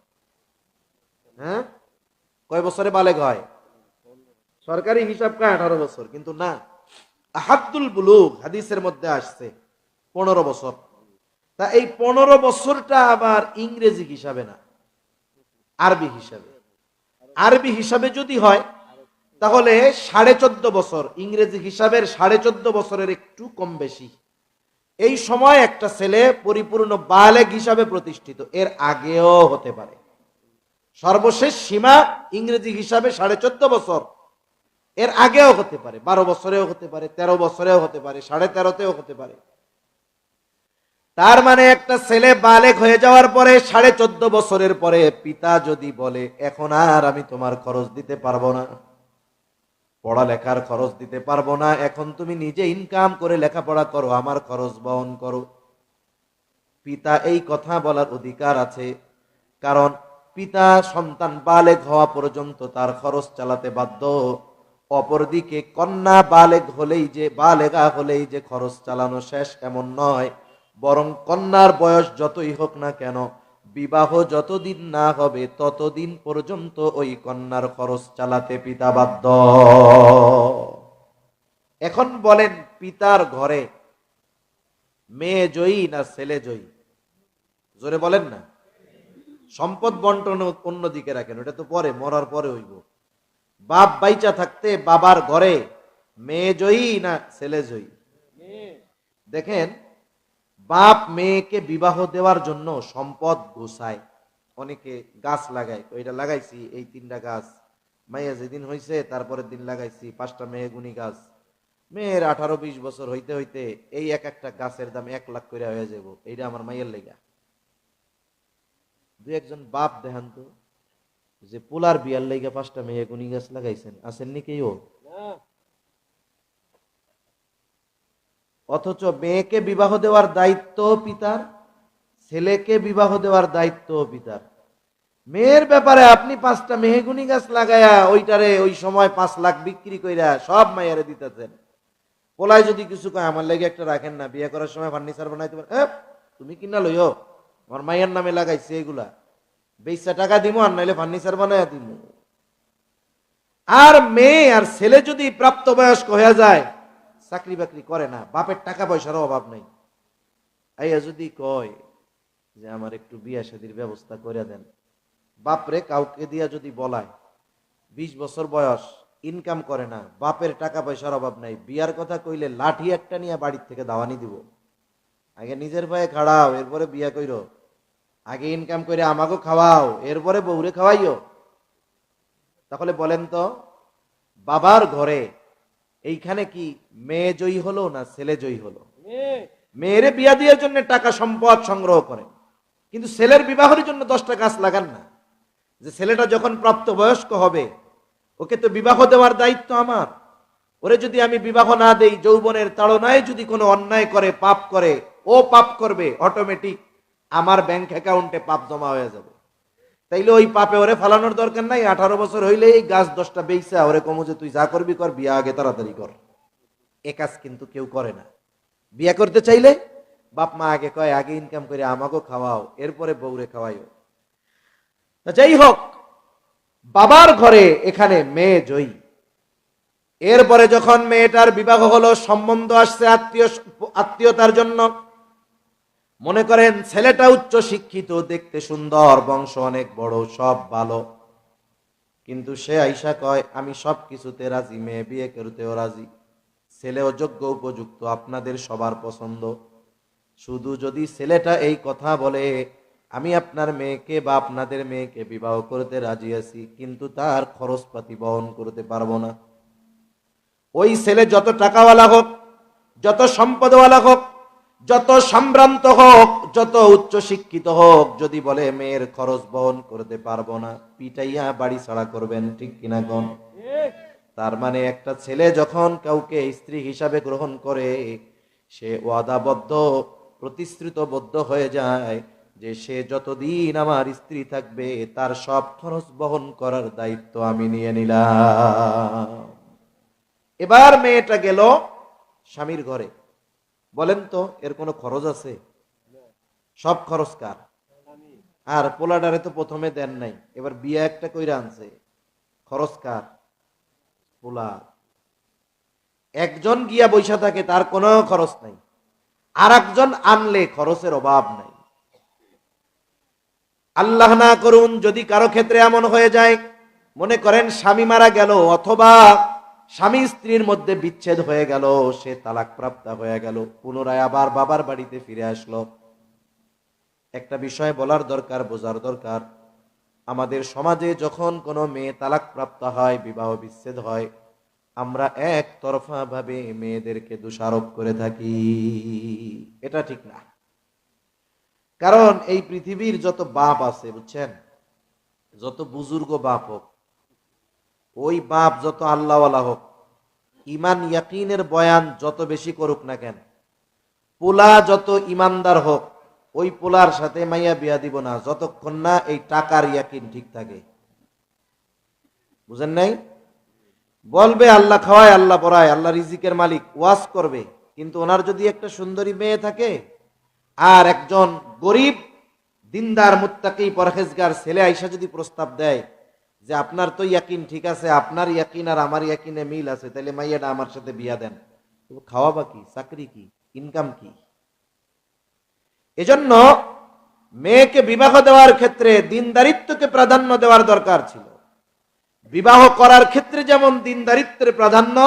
হ্যাঁ, কয় বছরে বালেগ হয়? সরকারি হিসাব কয় 18 বছর, কিন্তু না, আহাদ্দুল বুলুগ হাদিসের মধ্যে আসছে 15 বছর। তা এই 15 বছরটা আবার ইংরেজি হিসাবে না, আরবি হিসাবে। আরবি হিসাবে যদি হয় তাহলে 14.5 বছর, ইংরেজি হিসাবের 14.5 বছরের একটু কম বেশি। এই সময় একটা ছেলে পরিপূর্ণ বালেগ হিসাবে প্রতিষ্ঠিত, এর আগেও হতে পারে। সর্বশেষ সীমা ইংরেজি হিসাবে 14.5 বছর, এর আগেও হতে পারে, 12 বছরেও হতে পারে, 13 বছরেও হতে পারে, 13.5তেও হতে পারে। তার মানে একটা ছেলে বালেগ হয়ে যাওয়ার পরে 14.5 বছরের পরে পিতা যদি বলে এখন আর আমি তোমার খরচ দিতে পারবো না, পড়ালেখার খরচ দিতে পারবো না, এখন তুমি নিজে ইনকাম করে লেখাপড়া করো, আমার খরচ বহন করো, পিতা এই কথা বলার অধিকার আছে। কারণ পিতা সন্তান বালেগ হওয়া পর্যন্ত তার খরচ চালাতে বাধ্য। অপরদিকে কন্যা বালেগা হলেই যে খরচ চালানো শেষ এমন নয়, বরং কন্যার বয়স যতই হোক না কেন, বিবাহ যতদিন না হবে ততদিন পর্যন্ত ওই কন্যার খরচ চালাতে পিতা বাধ্য। এখন বলেন, পিতার ঘরে মেয়ে জয়ী না ছেলে জয়ী? জোরে বলেন না। সম্পদ বন্টন অন্যদিকে রাখেন, ওটা তো পরে, মরার পরে হইব। বাপ বাইচা থাকতে বাবার ঘরে মেয়ে জয়ী না ছেলে জয়ী? দেখেন, বাপ মেয়েকে বিবাহ দেওয়ার জন্য সম্পদ গোছায়, অনেকে গাছ লাগায়, ওইটা লাগাইছি এই 3টা গাছ, মাইয়া যেদিন হয়েছে তারপরের দিন লাগাইছি 5টা মেহগুনি গাছ। মেয়ের 18-20 বছর হইতে হইতে এই এক একটা গাছের দাম 1 লাখ করে হয়ে যাব, এইটা আমার মাইয়ের লেগা। 2-1 বাপ দেখান তো যে পোলার বিয়ার লেগা 5টা মেহগুনি গাছ লাগাইছেন, আছেন নি কেউ? অথচ মেয়েকে বিবাহ দেওয়ার দায়িত্ব পিতার, ছেলেকে বিবাহ দেওয়ার দায়িত্ব পিতার। মেয়ের ব্যাপারে আপনি 5টা মেহগুনি গাছ লাগায়া ওইটারে ওই সময় 5 লাখ বিক্রি কইরা সব মাইয়ারে দিতেছেন। পোলায় যদি কিছু কয়, আমার লেগে একটা রাখেন না, বিয়ে করার সময় ফার্নিচার বানাইতে পারেন, তুমি কিনা লইও, আমার মাইয়ার নামে লাগাইছে এগুলা, 20 টাকা দিব আর নাইলে ফার্নিচার বানাইয়া দিব। আর মেয়ে আর ছেলে যদি প্রাপ্তবয়স্ক হয়ে যায়, চাকরি বাকরি করে না, বাপের টাকা পয়সারও অভাব নেই, আইয়া যদি কয় যে আমার একটু বিয়া শাদীর ব্যবস্থা করে দেন, বাপরে কাউকে দিয়া যদি বলায়, 20 বছর বয়স, ইনকাম করে না, বাপের টাকা পয়সার অভাব নাই, বিয়ার কথা কইলে লাঠি একটা নিয়ে বাড়ির থেকে দাওয়ানি দিব। আগে নিজের পায়ে খাড়াও, এরপরে বিয়া কইরো, আগে ইনকাম করে আমাকে খাওয়াও, এরপরে বউরে খাওয়াইও। তাহলে বলেন তো, বাবার ঘরে এইখানে কি মেয়ে জয়ী হলো না ছেলে জয়ী হলো? মেয়েরে বিয়া দেওয়ার জন্য টাকা সম্পদ সংগ্রহ করেন, কিন্তু ছেলের বিবাহের জন্য 10টা গাছ লাগান না। যে ছেলেটা যখন প্রাপ্ত বয়স্ক হবে, ওকে তো বিবাহ দেওয়ার দায়িত্ব আমার। ওরে যদি আমি বিবাহ না দেই, যৌবনের তাড়নায় যদি কোনো অন্যায় করে, পাপ করে, ও পাপ করবে, অটোমেটিক আমার ব্যাংক অ্যাকাউন্টে পাপ জমা হয়ে যাবে। তাইলে ওই পাপে ওরে ফালানোর দরকার নাই। 18 বছর হইলে এই গাছ 10টা বেইচা ওরে কমু যে তুই যা করবি কর, বিয়া আগে তাড়াতাড়ি কর। এ কাজ কিন্তু কেউ করে না। বিয়া করতে চাইলে বাপ মা আগে কয়, আগে ইনকাম করে আমাকেও খাওয়াও, এরপরে বউরে খাওয়াইও। যাই হোক, বাবার ঘরে এখানে মেয়ে জয়ী। এরপরে যখন মেয়েটার বিবাহ হলো, সম্বন্ধ আসছে আত্মীয়তার জন্য। মনে করেন ছেলেটা উচ্চ শিক্ষিত, দেখতে সুন্দর, বংশ অনেক বড়, সব ভালো, কিন্তু সে আইসা কয় আমি সব কিছুতে রাজি, মেয়ে বিয়ে করতেও রাজি, ছেলেও যোগ্য উপযুক্ত, আপনাদের সবার পছন্দ। শুধু যদি ছেলেটা এই কথা বলে আমি আপনার মেয়েকে বা আপনাদের মেয়েকে বিবাহ করতে রাজি আছি, কিন্তু তার খরচপাতি বহন করতে পারবো না, ওই ছেলে যত টাকাওয়ালা হোক, যত সম্পদওয়ালা হোক, যত সম্ভ্রান্ত হোক, যত উচ্চ শিক্ষিত হোক, যদি বলে মেয়ের খরচ বহন করতে পারবো না, পিটাইয়া বাড়ি ছাড়া করবেন, ঠিক কিনা কোন? তার মানে একটা ছেলে যখন কাউকে স্ত্রী হিসাবে গ্রহণ করে, সে ওয়াদাবদ্ধ, প্রতিশ্রুতবদ্ধ হয়ে যায় যে সে যতদিন আমার স্ত্রী থাকবে তার সব খরচ বহন করার দায়িত্ব আমি নিয়ে নিলাম। এবার মেয়েটা গেল স্বামীর ঘরে, বলেন তো এর কোনো খরচ আছে? সব খরচ কার? আর পোলাডারে তো প্রথমে দেন নাই, এবার বিয়ে একটা কইরা আনছে, খরচ কার? পোলা। একজন গিয়া বৈশা থাকে, তার কোনো খরচ নাই, আর একজন আনলে খরচের অভাব নাই। আল্লাহ না করুন যদি কারো ক্ষেত্রে এমন হয়ে যায়, মনে করেন স্বামী মারা গেল, অথবা স্বামী স্ত্রীর মধ্যে বিচ্ছেদ হয়ে গেল, সে তালাক প্রাপ্ত হয়ে গেল, পুনরায় আবার বাবার বাড়িতে ফিরে আসলো। একটা বিষয় বলার দরকার, বোঝার দরকার, আমাদের সমাজে যখন কোনো মেয়ে তালাক প্রাপ্ত হয়, বিবাহ বিচ্ছেদ হয়, আমরা একতরফা ভাবে মেয়েদেরকে দোষারোপ করে থাকি। এটা ঠিক না। কারণ এই পৃথিবীর যত বাপ আছে, বুঝছেন, যত বুজুর্গ বাপ হোক, ওই বাপ যত আল্লাহওয়ালা হোক, ইমান ইয়াকিনের বয়ান যত বেশি করুক না কেন, পোলা যত ইমানদার হোক, ওই পোলার সাথে মাইয়া বিয়া দিব না যতক্ষণ না এই টাকার ইয়াকিন ঠিক থাকে। বুঝেন নাই? বলবে আল্লাহ খাওয়ায়, আল্লাহ পড়ায়, আল্লাহ রিজিকের মালিক, ওয়াজ করবে, কিন্তু ওনার যদি একটা সুন্দরী মেয়ে থাকে আর একজন গরিব দিনদার মুত্তাকি পরহেজগার ছেলে আইসা যদি প্রস্তাব দেয় যে আপনার তো ইয়াকিন ঠিক আছে, আপনার ইয়াকিন আর আমার ইয়াকিনে মিল আছে, তাহলে মাইয়াটা আমার সাথে বিয়া দেন, খাওয়াবা কি, চাকরি কি, ইনকাম কি? এজন্য মেয়েকে বিবাহ দেওয়ার ক্ষেত্রে দিনদারিত্বকে প্রাধান্য দেওয়ার দরকার ছিল। বিবাহ করার ক্ষেত্রে যেমন দিনদারিত্বের প্রাধান্য,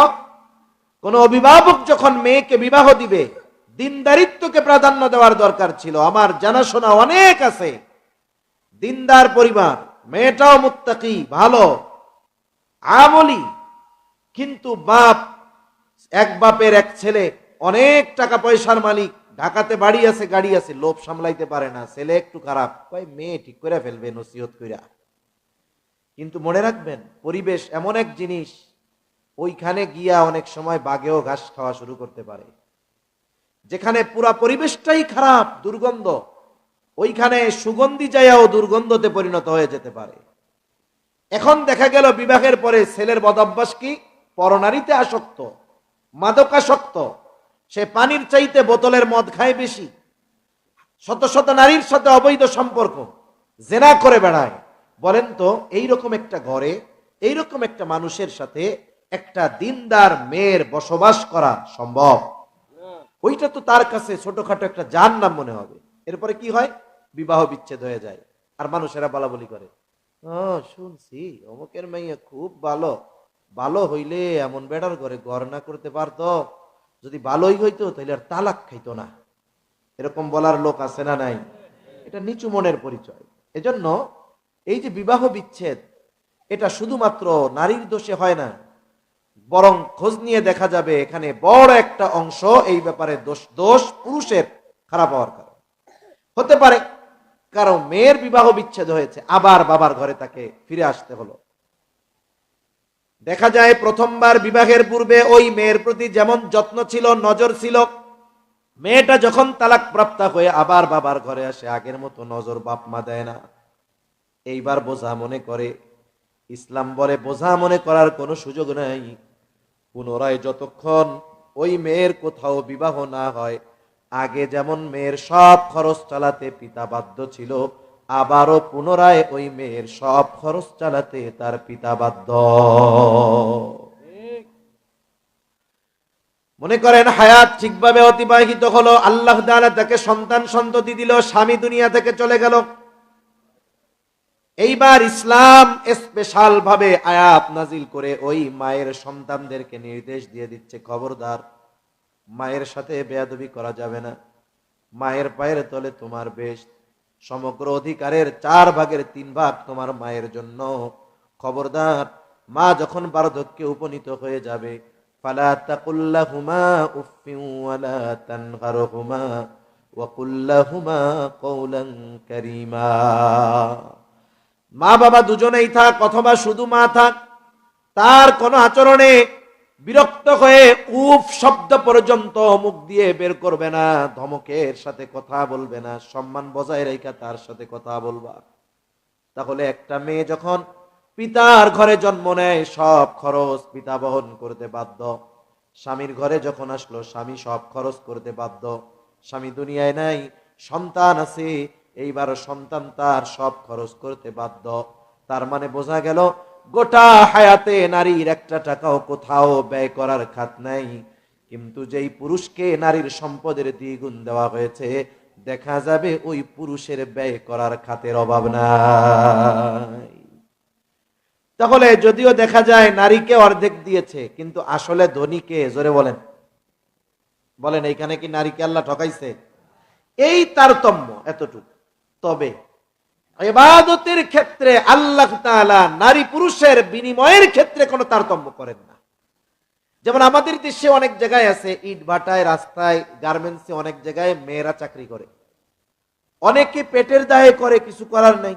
কোন অভিভাবক যখন মেয়েকে বিবাহ দিবে দিনদারিত্বকে প্রাধান্য দেওয়ার দরকার ছিল। আমার জানাশোনা অনেক আছে দিনদার পরিবার, মেয়েটাও মুত্তাকি, ভালো আমলি, কিন্তু বাপ, এক বাপের এক ছেলে, অনেক টাকা পয়সার মালিক, ঢাকাতে বাড়ি আছে, গাড়ি আছে, লোভ সামলাইতে পারে না, ছেলে একটু খারাপ, কয় মেয়ে ঠিক করে ফেলবে নসিহত কইরা। কিন্তু মনে রাখবেন, পরিবেশ এমন এক জিনিস, ওইখানে গিয়া অনেক সময় বাঘেও ঘাস খাওয়া শুরু করতে পারে। যেখানে পুরা পরিবেশটাই খারাপ, দুর্গন্ধ, ওইখানে সুগন্ধি যাইয়াও দুর্গন্ধতে পরিণত হয়ে যেতে পারে। এখন দেখা গেল বিবাহের পরে ছেলের বদঅভ্যাস কি? পরনারীতে আসক্ত, মাদকাসক্ত, সে পানির চাইতে বোতলের মদ খায় বেশি, শত শত নারীর সাথে অবৈধ সম্পর্ক, জেনা করে বেড়ায়। বলেন তো এইরকম একটা ঘরে, এইরকম একটা মানুষের সাথে একটা দিনদার মেয়ের বসবাস করা সম্ভব? ওইটা তো তার কাছে ছোটখাটো একটা জাহান্নাম মনে হবে। এরপরে কি হয়? বিবাহ বিচ্ছেদ হয়ে যায়, আর মানুষেরা বলাবলি করে, শুনছি অমুকের মেয়ে খুব ভালো, ভালো হইলে এমন বেড়ার ঘরে ঘর না করতে পারতো, যদি ভালোই হইতো তাহলে আর তালাক খাইতো না। এরকম বলার লোক আছে না নাই? এটা নিচু মনের পরিচয়। এজন্য এই যে বিবাহ বিচ্ছেদ, এটা শুধুমাত্র নারীর দোষে হয় না, বরং খোঁজ নিয়ে দেখা যাবে এখানে বড় একটা অংশ এই ব্যাপারে দোষ পুরুষের খারাপ হওয়ার কারণ হতে পারে। কারণ মেয়ের বিবাহ বিচ্ছেদ হয়েছে, আবার বাবার ঘরে তাকে ফিরে আসতে হলো। দেখা যায় প্রথমবার বিবাহের পূর্বে ওই মেয়ের প্রতি যেমন যত্ন ছিল, নজর ছিল, মেয়েটা যখন তালাক প্রাপ্ত হয়ে আবার বাবার ঘরে আসে, আগের মতো নজর বাপ মা দেয় না। এইবার বোঝা মনে করে। ইসলাম বলে বোঝা মনে করার কোনো সুযোগ নাই। পুনরায় যতক্ষণ ওই মেয়ের কোথাও বিবাহ না হয়, আগে যেমন মেয়ের সব খরচ চালাতে পিতা বাধ্য ছিল, আবারও পুনরায় ওই মেয়ের সব খরচ চালাতে তার পিতা বাধ্য। মনে করেন হায়াত ঠিকভাবে অতিবাহিত হলো, আল্লাহ তাআলা তাকে সন্তান সন্ততি দিল, স্বামী দুনিয়া থেকে চলে গেল। এইবার ইসলাম স্পেশাল ভাবে আয়াত নাজিল করে ওই মায়ের সন্তানদেরকে নির্দেশ দিয়ে দিচ্ছে, খবরদার, মায়ের সাথে বেয়াদবি করা যাবে না। মায়ের পায়ের তলে তোমার বেশ, সমগ্র অধিকারের 4/3 তোমার মায়ের জন্য। খবরদার, মা যখন বার্ধক্যে উপনীত হয়ে যাবে, ফালা তাকুল লাহুমা উফফিন ওয়ালা তানহারহুমা ওয়া কুল লাহুমা কওলান কারীমা। মা বাবা দুজনেই থাক অথবা শুধু মা থাক, তার কোন আচরণে বিরক্ত হয়ে উফ শব্দ পর্যন্ত মুখ দিয়ে বের করবে না, ধমকের সাথে কথা বলবে না, সম্মান বজায় রেখে তার সাথে কথা বলবা। তাহলে একটা মেয়ে যখন পিতার ঘরে জন্ম নেয় সব খরচ পিতা বহন করতে বাধ্য। স্বামীর ঘরে যখন আসলো স্বামী সব খরচ করতে বাধ্য। স্বামী দুনিয়ায় নাই, সন্তান আছে, এইবার সন্তান তার সব খরচ করতে বাধ্য। তার মানে বোঝা গেল গোটা হায়াতে নারীর একটা টাকাও কোথাও ব্যয় করার খাত নাই। কিন্তু যেই পুরুষকে নারীর সম্পদের দ্বিগুণ দেওয়া হয়েছে, দেখা যাবে ওই পুরুষের ব্যয় করার খাতের অভাব নাই। তাহলে যদিও দেখা যায় নারীকে অর্ধেক দিয়েছে, কিন্তু আসলে ধনীকে, জোরে বলেন বলেন, এইখানে কি নারীকে আল্লাহ ঠকাইছে? এই তারতম্য এতটুকু। তবে ইবাদতের ক্ষেত্রে আল্লাহ তাআলা নারী পুরুষের বিনিময়ের ক্ষেত্রে কোনো তারতম্য করেন না। যেমন আমাদের দেশে অনেক জায়গায় আছে, ইট ভাটায়, রাস্তায়, গার্মেন্টসে অনেক জায়গায় মেয়েরা চাকরি করে। অনেকে পেটের দায়ে করে, কিছু করার নাই,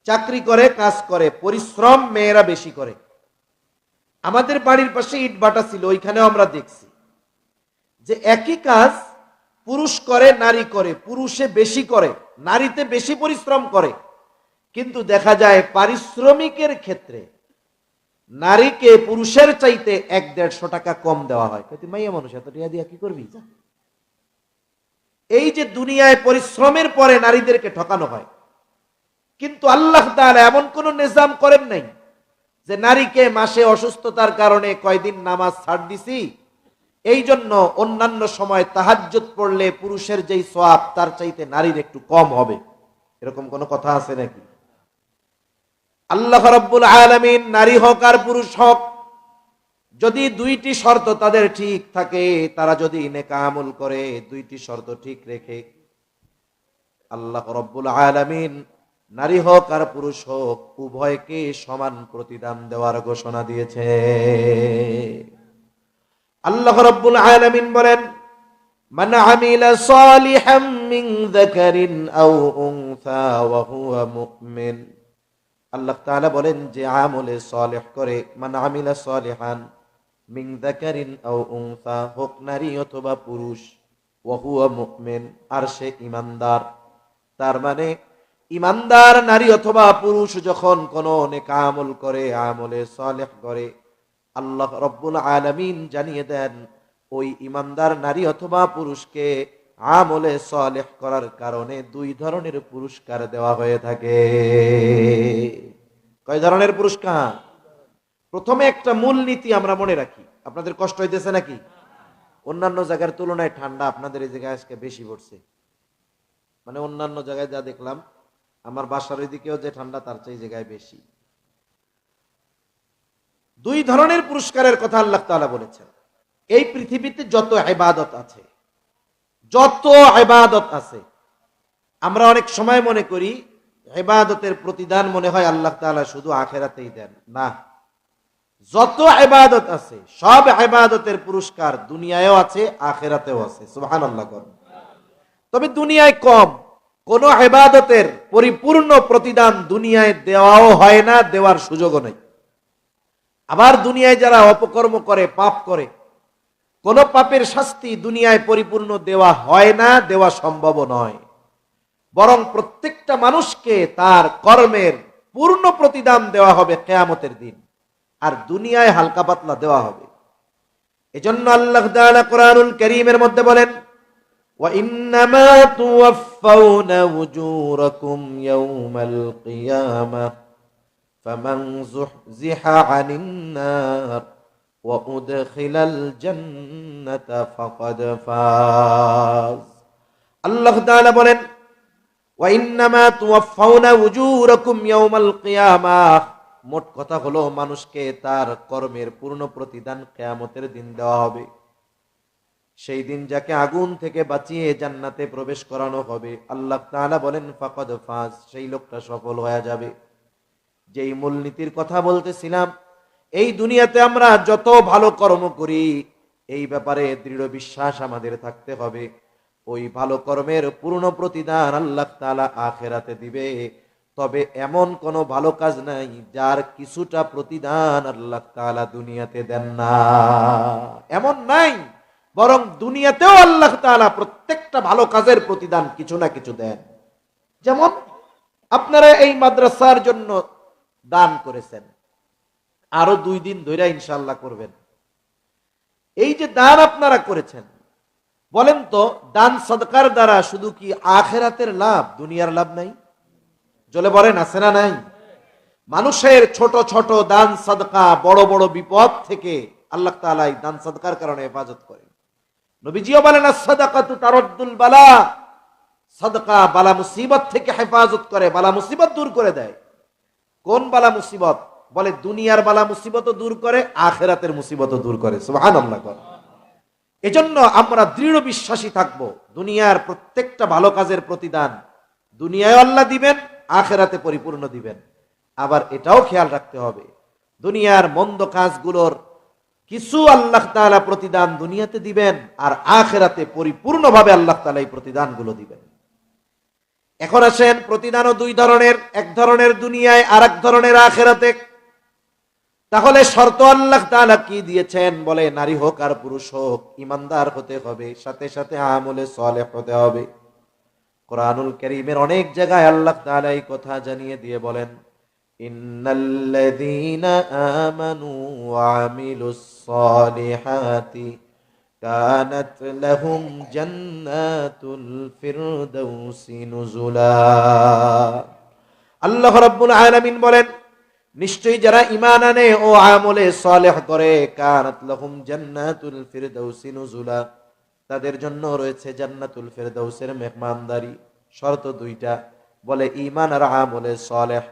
চাকরি করে, কাজ করে, পরিশ্রম মেয়েরা বেশি করে। আমাদের বাড়ির পাশে ইট ভাটা ছিল, ওইখানেও আমরা দেখছি যে একই কাজ পুরুষ করে নারী করে, পুরুষে বেশি করে, নারীতে বেশি পরিশ্রম করে, কিন্তু দেখা যায় পারিশ্রমিকের ক্ষেত্রে নারীকে পুরুষের চাইতে 100-150 টাকা কম দেওয়া হয়। মাইয়া মানুষ এত টাকা দিয়া কি করবি? এই যে দুনিয়ায় পরিশ্রমের পরে নারীদেরকে ঠকানো হয়, কিন্তু আল্লাহ তাআলা এমন কোন নিজাম করেন নাই যে নারীকে মাসে অসুস্থতার কারণে কয়দিন নামাজ ছাড় দিছি, এই জন্য অন্যান্য সময় তাহাজ্জুদ পড়লে পুরুষের যেই সওয়াব তার চাইতে নারীর একটু কম হবে। এরকম কোন কথা আছে নাকি? আল্লাহ রাব্বুল আলামিন নারী হোক আর পুরুষ হোক, যদি দুইটি শর্ত তাদের ঠিক থাকে, তারা যদি নেক আমল করে, দুইটি শর্ত ঠিক রেখে, আল্লাহ রাব্বুল আলামিন নারী হোক আর পুরুষ হোক উভয়কে সমান প্রতিদান দেওয়ার ঘোষণা দিয়েছে। আল্লাহ রাব্বুল আলামিন বলেন, মান আমিলা সালিহাম মিন যাকারিন আও উনসা ওয়া হুয়া মুমিন। আল্লাহ তাআলা বলেন যে আমলে সালেহ করে, মান আমিলা সালিহান মিন যাকারিন আও উনসা, হোক নারী অথবা পুরুষ, ওয়া হুয়া মুমিন, আর সে ঈমানদার। তার মানে ঈমানদার নারী অথবা পুরুষ যখন কোনো নেক আমল করে, আমলে সালেহ করে, আল্লাহ রাব্বুল আলামিন জানিয়ে দেন ওই ঈমানদার নারী অথবা পুরুষকে আমলে সালেহ করার কারণে 2 ধরনের পুরস্কার দেওয়া হয়ে থাকে। কয় ধরনের পুরস্কার? প্রথমে একটা মূল নীতি আমরা মনে রাখি। আপনাদের কষ্ট হইতেছে নাকি? অন্যান্য জায়গার তুলনায় ঠান্ডা আপনাদের এই জায়গায় আজকে বেশি পড়ছে। মানে অন্যান্য জায়গায় যা দেখলাম, আমার বাসার ওইদিকেও যে ঠান্ডা তার চেয়ে এই জায়গায় বেশি। 2 ধরনের পুরস্কারের কথা আল্লাহ তাআলা বলেছেন। এই পৃথিবীতে যত ইবাদত আছে, যত ইবাদত আছে, আমরা অনেক সময় মনে করি ইবাদতের প্রতিদান মনে হয় আল্লাহ তাআলা শুধু আখিরাতেই দেন। না, যত ইবাদত আছে সব ইবাদতের পুরস্কার দুনিয়ায়ও আছে, আখিরাতেও আছে। সুবহানাল্লাহ। তবে দুনিয়ায় কম, কোন ইবাদতের পরিপূর্ণ প্রতিদান দুনিয়ায় দেওয়াও হয় না, দেওয়ার সুযোগও নেই। আবার দুনিয়ায় যারা অপকর্ম করে, পাপ করে, কোন পাপের শাস্তি দুনিয়ায় পরিপূর্ণ দেওয়া হয় না, দেওয়া সম্ভব নয়। বরং প্রত্যেকটা মানুষকে তার কর্মের পূর্ণ প্রতিদান দেওয়া হবে কিয়ামতের দিন, আর দুনিয়ায় হালকা পাতলা দেওয়া হবে। এজন্য আল্লাহ তাআলা কোরআনুল কারীমের মধ্যে বলেন, ওয়া ইন্নামা তুওয়াফাউনা উজুরাকুম ইয়াওমাল কিয়ামাহ ফামান যুহজিহা আনিন নার ওয়া উদখিলাল জান্নাতা ফাকাদ ফাজ। আল্লাহ তাআলা বলেন, ওয়া ইন্নামা তুওয়াফাউনা উজুরাকুম ইয়াওমাল কিয়ামাহ, মোট কথা হলো মানুষকে তার কর্মের পূর্ণ প্রতিদান কিয়ামতের দিন দেওয়া হবে। সেই দিন যাকে আগুন থেকে বাঁচিয়ে জান্নাতে প্রবেশ করানো হবে, আল্লাহ তাআলা বলেন ফাকাদ ফাজ, সেই লোকটা সফল হয়ে যাবে। যেই মূলনীতির কথা বলতেছিলাম, এই দুনিয়াতে আমরা যত ভালো কর্ম করি, এই ব্যাপারে দৃঢ় বিশ্বাস আমাদের থাকতে হবে, ওই ভালো কর্মের পূর্ণ প্রতিদান আল্লাহ তাআলা আখিরাতে দিবে। তবে এমন কোন ভালো কাজ নাই যার কিছুটা প্রতিদান আল্লাহ তাআলা দুনিয়াতে দেন না, এমন নাই। বরং দুনিয়াতেও আল্লাহ তাআলা প্রত্যেকটা ভালো কাজের প্রতিদান কিছু না কিছু দেন। যেমন আপনারা এই মাদ্রাসার জন্য দান করেছেন, আরো 2 দিন ধরে ইনশাআল্লাহ করবেন। এই যে দান আপনারা করেছেন, বলেন তো দান সদকার দ্বারা শুধু কি আখিরাতের লাভ, দুনিয়ার লাভ নাই? জলে বলেন আছে না নাই? মানুষের ছোট ছোট দান সদকা বড় বড় বিপদ থেকে আল্লাহ তাআলা এই দান সদকার কারণে হেফাজত করেন। নবীজিও বলেন as-সাদাকাতু তারাদ্দুল বালা, সাদকা বালা মুসিবত থেকে হেফাজত করে, বালা মুসিবত দূর করে দেয়। কোন বালা মুসিবত? বলে দুনিয়ার বালা মুসিবতও দূর করে, আখিরাতের মুসিবতও দূর করে। সুবহানাল্লাহ। এজন্য আমরা দৃঢ় বিশ্বাসী থাকবো, দুনিয়ার প্রত্যেকটা ভালো কাজের প্রতিদান দুনিয়ায় আল্লাহ দিবেন, আখিরাতে পরিপূর্ণ দিবেন। আবার এটাও খেয়াল রাখতে হবে, দুনিয়ার মন্দ কাজগুলোর কিছু আল্লাহ তাআলা প্রতিদান দুনিয়াতে দিবেন, আর আখিরাতে পরিপূর্ণভাবে আল্লাহ তাআলা এই প্রতিদানগুলো দিবেন। এখন আসেন, প্রতিদানও 2 ধরনের, এক ধরনের দুনিয়ায় আর এক ধরনের আখিরাতে। তাহলে শর্ত আল্লাহ তাআলা কি দিয়েছেন? বলে নারী হোক আর পুরুষ হোক ইমানদার হতে হবে, সাথে সাথে আমলে সালেহ হতে হবে। কোরআনুল কারীমের অনেক জায়গায় আল্লাহ তাআলা এই কথা জানিয়ে দিয়ে বলেন, ইন্নাল্লাযীনা আমানু ওয়া আমিলুস সালিহাতি কানাত লাহুম জান্নাতুল ফিরদাউসি নুজুলা। আল্লাহ রাব্বুল আলামিন বলেন, নিশ্চয়ই যারা ঈমান আনে ও আমলে সালেহ করে, কানাত লাহুম জান্নাতুল ফিরদাউসি নুজুলা, তাদের জন্য রয়েছে জান্নাতুল ফেরদাউসের মেহমানদারি। শর্ত 2টা, বলে ঈমান আর আমলে সালেহ।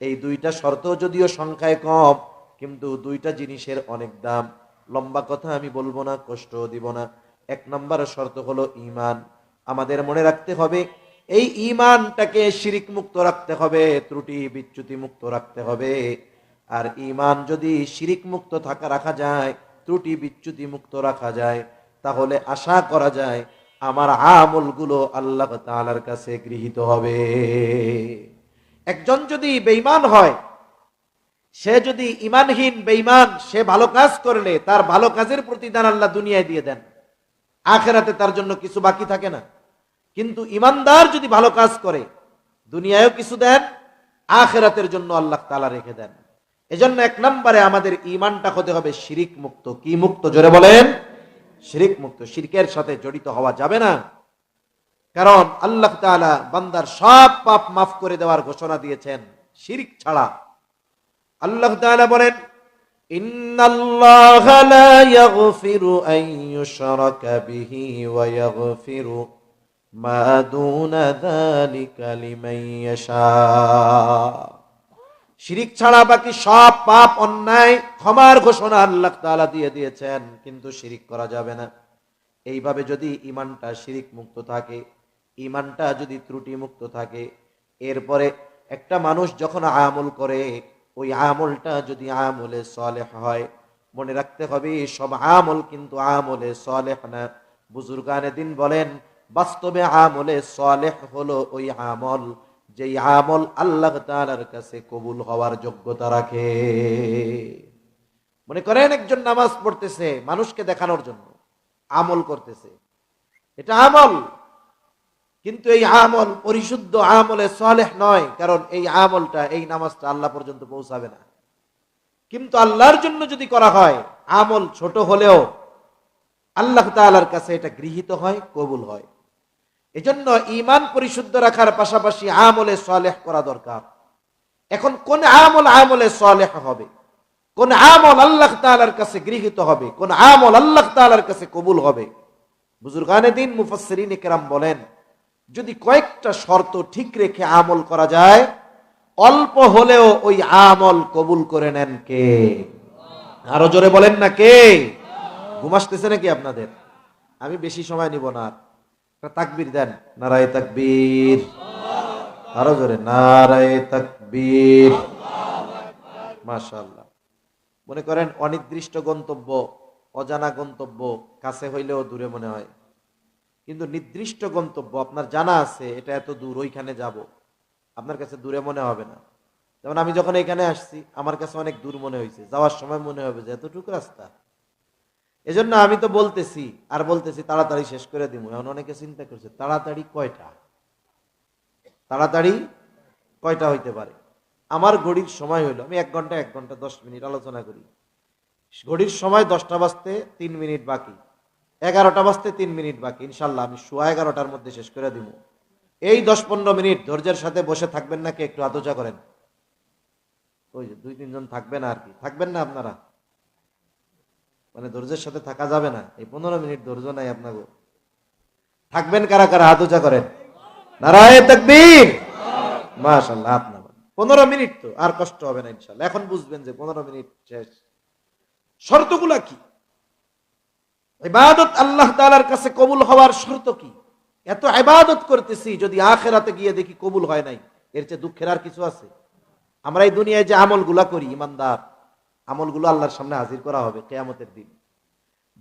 এই 2টা শর্ত যদিও সংখ্যায় কম, কিন্তু 2টা জিনিসের অনেক দাম। লম্বা কথা আমি বলবো না, কষ্ট দিব না। 1 নম্বর শর্ত হলো ঈমান। আমাদের মনে রাখতে হবে, এই ঈমানটাকে শিরিক মুক্ত রাখতে হবে, ত্রুটি বিচ্যুতি মুক্ত রাখতে হবে। আর ঈমান যদি শিরিক মুক্ত রাখা যায়, ত্রুটি বিচ্যুতি মুক্ত রাখা যায়, তাহলে আশা করা যায় আমার আমলগুলো আল্লাহ তাআলার কাছে গৃহীত হবে। একজন যদি বেঈমান হয়, সে যদি ঈমানহীন বেঈমান, সে ভালো কাজ করলে তার ভালো কাজের প্রতিদান আল্লাহ দুনিয়ায় দিয়ে দেন, আখিরাতে তার জন্য কিছু বাকি থাকে না। কিন্তু ঈমানদার যদি ভালো কাজ করে, দুনিয়ায়ও কিছু দেন, আখিরাতের জন্য আল্লাহ তাআলা রেখে দেন। এজন্য 1 নম্বরে আমাদের ঈমানটা হতে হবে শিরিক মুক্ত। কি মুক্ত? জোরে বলেন, শিরিক মুক্ত। শিরকের সাথে জড়িত হওয়া যাবে না, কারণ আল্লাহ তাআলা বান্দার সব পাপ মাফ করে দেওয়ার ঘোষণা দিয়েছেন শিরক ছাড়া। আল্লাহ তাআলা বলেন, ইন্নাল্লাহা লা ইয়াগফিরু আন ইউশরাকা বিহি ওয়া ইয়াগফিরু মা দুনা যালিকা লিমান ইয়াশা। শিরিক ছাড়া বাকি সব পাপ অন্যায় ক্ষমার ঘোষণা আল্লাহ তাআলা দিয়ে দিয়েছেন, কিন্তু শিরিক করা যাবে না। এইভাবে যদি ঈমানটা শিরিক মুক্ত থাকে, ঈমানটা যদি ত্রুটি মুক্ত থাকে, এরপরে একটা মানুষ যখন আমল করে, ওই আমলটা যদি আমলে সালেহ হয়, মনে রাখতে হবে সব আমল কিন্তু আমলে সালেহ না। বুজুর্গানে দিন বলেন, বাস্তবে আমলে সালেহ হলো ওই আমল যেই আমল আল্লাহ তাআলার কাছে কবুল হওয়ার যোগ্যতা রাখে। মনে করেন একজন নামাজ পড়তেছে মানুষকে দেখানোর জন্য, আমল করতেছে, এটা আমল, কিন্তু এই আমল পরিশুদ্ধ আমলে সালেহ নয়, কারণ এই আমলটা, এই নামাজটা আল্লাহ পর্যন্ত পৌঁছাবে না। কিন্তু আল্লাহর জন্য যদি করা হয়, আমল ছোট হলেও আল্লাহ তাআলার কাছে এটা গৃহীত হয়, কবুল হয়। এজন্য ঈমান পরিশুদ্ধ রাখার পাশাপাশি আমলে সালেহ করা দরকার। এখন কোন আমল আমলে সালেহ হবে, কোন আমল আল্লাহ তাআলার কাছে গৃহীত হবে, কোন আমল আল্লাহ তাআলার কাছে কবুল হবে, বুজুর্গানে দিন মুফাসসিরিনে কেরাম বলেন, যদি কয়েকটা শর্ত ঠিক রেখে আমল করা যায়, অল্প হলেও ওই আমল কবুল করে নেন কে? আরো জোরে বলেন না কে? ঘুম আসতেছে নাকি আপনাদের? আমি বেশি সময় নিব না। তাকবীর দেন, নারায়ে তাকবীর। আরো জোরে, নারায়ে তাকবীর। মাশাআল্লাহ। মনে করেন অনির্দিষ্ট গন্তব্য, অজানা গন্তব্য কাছে হইলেও দূরে মনে হয়, কিন্তু নির্দিষ্ট গন্তব্য আপনার জানা আছে এটা এত দূর, ওইখানে যাব, আপনার কাছে দূরে মনে হবে না। যেমন আমি যখন এখানে আসছি আমার কাছে অনেক দূর মনে হয়েছে, যাওয়ার সময় মনে হবে যে এতটুকু রাস্তা। এজন্য আমি তো বলতেছি আর বলতেছি তাড়াতাড়ি শেষ করে দিব। এখন অনেকে চিন্তা করছে তাড়াতাড়ি কয়টা, তাড়াতাড়ি কয়টা হইতে পারে। আমার ঘড়ির সময় হইলো, আমি 1 ঘন্টা 1 ঘন্টা 10 মিনিট আলোচনা করি, ঘড়ির সময় 10টা বাজতে 3 মিনিট বাকি, 11টা বাজতে 3 মিনিট বাকি, ইনশাল্লাহ আমি 11:15টার মধ্যে শেষ করে দিব। এই 10-15 মিনিট ধৈর্যের সাথে বসে থাকবেন নাকি একটু আলোচনা করেন? ওই যে 2-3 জন থাকবে না আর কি, থাকবেন না আপনারা? মানে ধৈর্যের সাথে থাকা যাবে না, এই 15 মিনিট ধৈর্য নাই আপনাকে, থাকবেন কারা কারা হাত উঁচা করেন, নারায়ে তাকবীর, মাশাআল্লাহ। আপনার 15 মিনিট তো আর কষ্ট হবে না ইনশাআল্লাহ। এখন বুঝবেন যে 15 মিনিট শেষ। শর্তগুলা কি? ইবাদত আল্লাহ তাআলার কাছে কবুল হওয়ার শর্ত কি? এত ইবাদত করতেছি যদি আখিরাতে গিয়ে দেখি কবুল হয় নাই, এর চেয়ে দুঃখের আর কিছু আছে? আমরা এই দুনিয়ায় যে আমলগুলা করি, ইমানদার আমলগুলো আল্লাহর সামনে হাজির করা হবে কিয়ামতের দিন।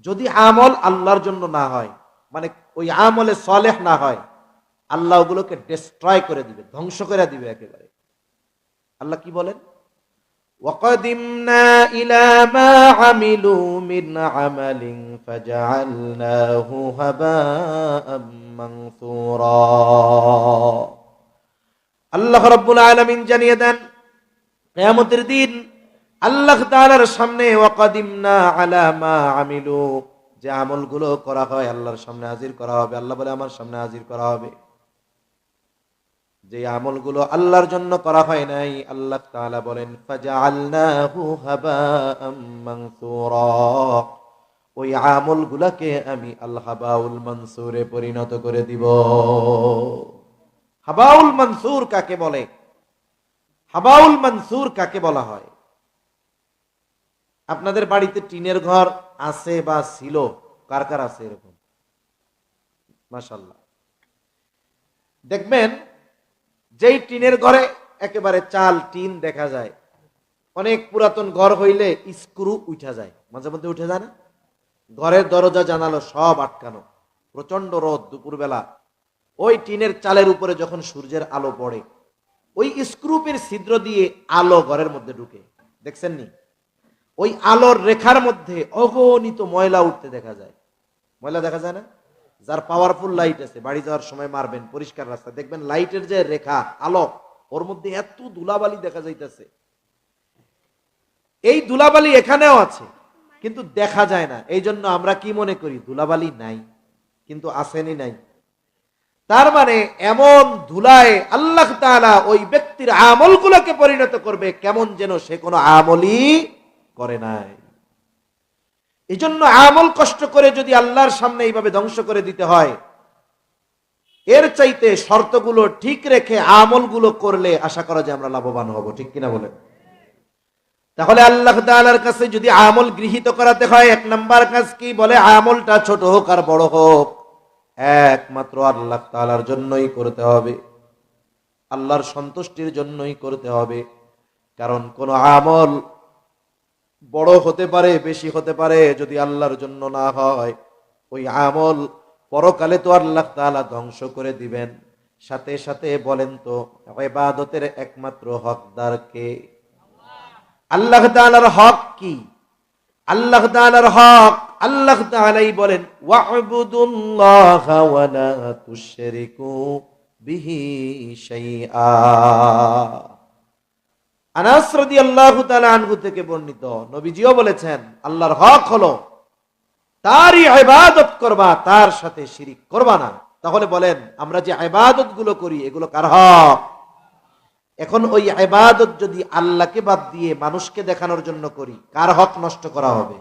যদি আমল আল্লাহর জন্য না হয়, মানে ওই আমলে সালেহ না হয়, আল্লাহ ওগুলোকে ডিস্ট্রয় করে দিবে, ধ্বংস করে দিবে একেবারে। আল্লাহ কি বলেন? وَقَدِمْنَا إِلَى مَا عَمِلُوا مِنْ عَمَلٍ فَجَعَلْنَاهُ هَبَاءً مَنْثُورًا। আল্লাহ রাব্বুল আলামিন জানিয়ে দেন কিয়ামতের দিন আল্লাহ তাআলার সামনে ওয়াকাদিমনা আলা মা আমিলু, যে আমলগুলো করা হয় আল্লাহর সামনে হাজির করা হবে। আল্লাহ বলে আমার সামনে হাজির করা হবে। যে আমলগুলো আল্লাহর জন্য করা হয় নাই, আল্লাহ তাআলা বলেন ফাজআলনাহু হাবাআম মানসুরা, ওই আমলগুলোকে আমি আল হাবাউল মানসুরে পরিণত করে দিব। হাবাউল মানসুর কাকে বলে? হাবাউল মানসুর কাকে বলা হয়? আপনাদের বাড়িতে টিনের ঘর আছে বা ছিল? কার কার আছে এরকম? মাশাআল্লাহ। দেখবেন যেই টিনের ঘরে একেবারে চাল টিন দেখা যায়, অনেক পুরাতন ঘর হইলে স্ক্রু উঠা যায়, মাঝে মধ্যে উঠে যায় না? ঘরের দরজা জানালো সব আটকানো, প্রচন্ড রোদ দুপুরবেলা, ওই টিনের চালের উপরে যখন সূর্যের আলো পড়ে, ওই স্ক্রুপের ছিদ্র দিয়ে আলো ঘরের মধ্যে ঢুকে, দেখছেন নি? ওই আলোর রেখার মধ্যে অগণিত ময়লা উঠতে দেখা যায়। ময়লা দেখা যায় না? যার পাওয়ারফুল লাইট আছে বাড়ি যাওয়ার সময় মারবেন, পরিষ্কার রাস্তা দেখবেন লাইটের যে রেখা আলো, ওর মধ্যে এত ধুলাবালি দেখা যাইতেছে। এই ধুলাবালি এখানেও আছে কিন্তু দেখা যায় না। এই জন্য আমরা কি মনে করি ধুলাবালি নাই, কিন্তু আসেনি নাই। তার মানে এমন ধুলায় আল্লাহ তাআলা ওই ব্যক্তির আমলগুলোকে পরিণত করবে কেমন যেন সে কোনো আমলই করে নাই। এই জন্য আমল কষ্ট করে যদি আল্লাহর সামনে এইভাবে ধ্বংস করে দিতে হয়, এর চাইতে শর্তগুলো ঠিক রেখে আমলগুলো করলে আশা করা যায় আমরা লাভবান হব। ঠিক কিনা বলেন? তাহলে আল্লাহ তাআলার কাছে যদি আমল গৃহীত করাতে হয়, 1 নাম্বার কাজ কি? বলে আমলটা ছোট হোক আর বড় হোক, একমাত্র আল্লাহ তাআলার জন্যই করতে হবে, আল্লাহর সন্তুষ্টির জন্যই করতে হবে। কারণ কোন আমল বড় হতে পারে, বেশি হতে পারে, যদি আল্লাহর জন্য না হয় ওই আমল পরকালে তো আল্লাহ তাআলা ধ্বংস করে দিবেন। সাথে সাথে বলেন তো ইবাদতের একমাত্র হকদার কে? আল্লাহ তাআলার হক কি? আল্লাহ তাআলার হক আল্লাহ তাআলাই বলেন ওয়া'বুদুল্লাহা ওয়া লা তুশরিকু বিহি শাইআ। আনাস রাদিয়াল্লাহু তাআলা আনহু থেকে বর্ণিত, নবীজিও বলেছেন আল্লাহর হক হলো তারই ইবাদত করবা, তার সাথে শিরিক করবা না। তাহলে বলেন আমরা যে ইবাদত গুলো করি এগুলো কার হক? এখন ওই ইবাদত যদি আল্লাহকে বাদ দিয়ে মানুষকে দেখানোর জন্য করি, কার হক নষ্ট করা হবে?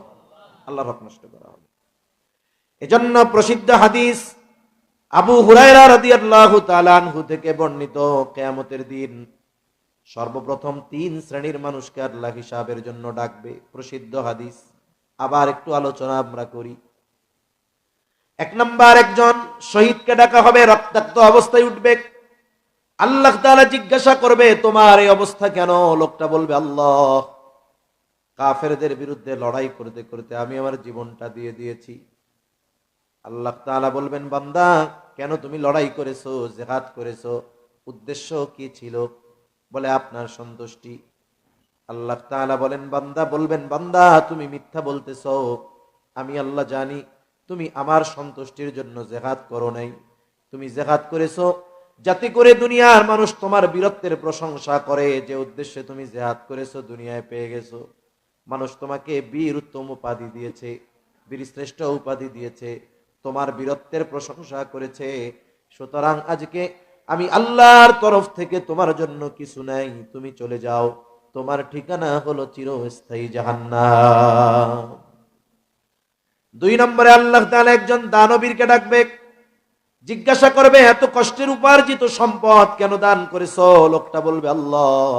আল্লাহর হক নষ্ট করা হবে। এজন্য প্রসিদ্ধ হাদিস আবু হুরায়রা রাদিয়াল্লাহু তাআলা আনহু থেকে বর্ণিত, কিয়ামতের দিন সর্বপ্রথম 3 শ্রেণীর মানুষকে আল্লাহ হিসাবের জন্য ডাকবে। প্রসিদ্ধ হাদিস, আবার একটু আলোচনা আমরা করি। 1 নাম্বার, একজন শহীদকে ডাকা হবে, রক্তাক্ত অবস্থায় উঠবে। আল্লাহ তাআলা জিজ্ঞাসা করবে তোমার এই অবস্থা কেন? লোকটা বলবে আল্লাহ কাফেরদের বিরুদ্ধে লড়াই করতে করতে আমি আমার জীবনটা দিয়ে দিয়েছি। আল্লাহ তাআলা বলবেন, বান্দা কেন তুমি লড়াই করেছো, জিহাদ করেছো, উদ্দেশ্য কি ছিল? বলে আপনার সন্তুষ্টি। আল্লাহ তাআলা বলবেন, বান্দা তুমি মিথ্যা বলতেছো, আমি আল্লাহ জানি তুমি আমার সন্তুষ্টির জন্য জিহাদ করো নাই। তুমি জিহাদ করেছো যাতে করে দুনিয়ার মানুষ তোমার বীরত্বের প্রশংসা করে। যে উদ্দেশ্যে তুমি জিহাদ করেছো দুনিয়ায় পেয়ে গেছো। মানুষ তোমাকে বীর উত্তম উপাধি দিয়েছে, বীরশ্রেষ্ঠ উপাধি দিয়েছে, তোমার বীরত্বের প্রশংসা করেছে। সুতরাং আজকে আমি আল্লাহর তরফ থেকে তোমার জন্য কিছু নাই, তুমি চলে যাও, তোমার ঠিকানা হলো চিরস্থায়ী জাহান্নাম। 2 নম্বরে আল্লাহ তাআলা একজন দানবীরকে ডাকবে, জিজ্ঞাসা করবে, এত কষ্টের উপার্জিত সম্পদ কেন দান করেছো? লোকটা বলবে, আল্লাহ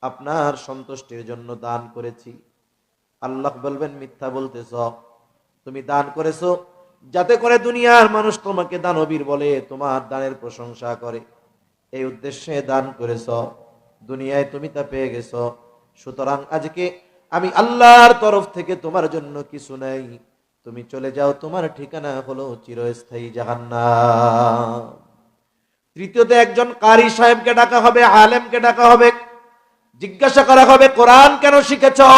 আপনার সন্তুষ্টির জন্য দান করেছি। আল্লাহ বলবেন, মিথ্যা বলতেছ, তুমি দান করেছো যাতে করে দুনিয়ার মানুষ তোমাকে দানবীর বলে, তোমার দানের প্রশংসা করে। এই উদ্দেশ্যে দান করেছ, দুনিয়ায় তুমি তা পেয়ে গেছো। সুতরাং আজকে আমি আল্লাহর তরফ থেকে তোমার জন্য কিছু নাই, তুমি চলে যাও, তোমার ঠিকানা হলো চিরস্থায়ী জাহান্নাম। তৃতীয়তে একজন কারি সাহেবকে ডাকা হবে, আলেমকে ডাকা হবে, জিজ্ঞাসা করা হবে, কোরআন কেন শিখেছো,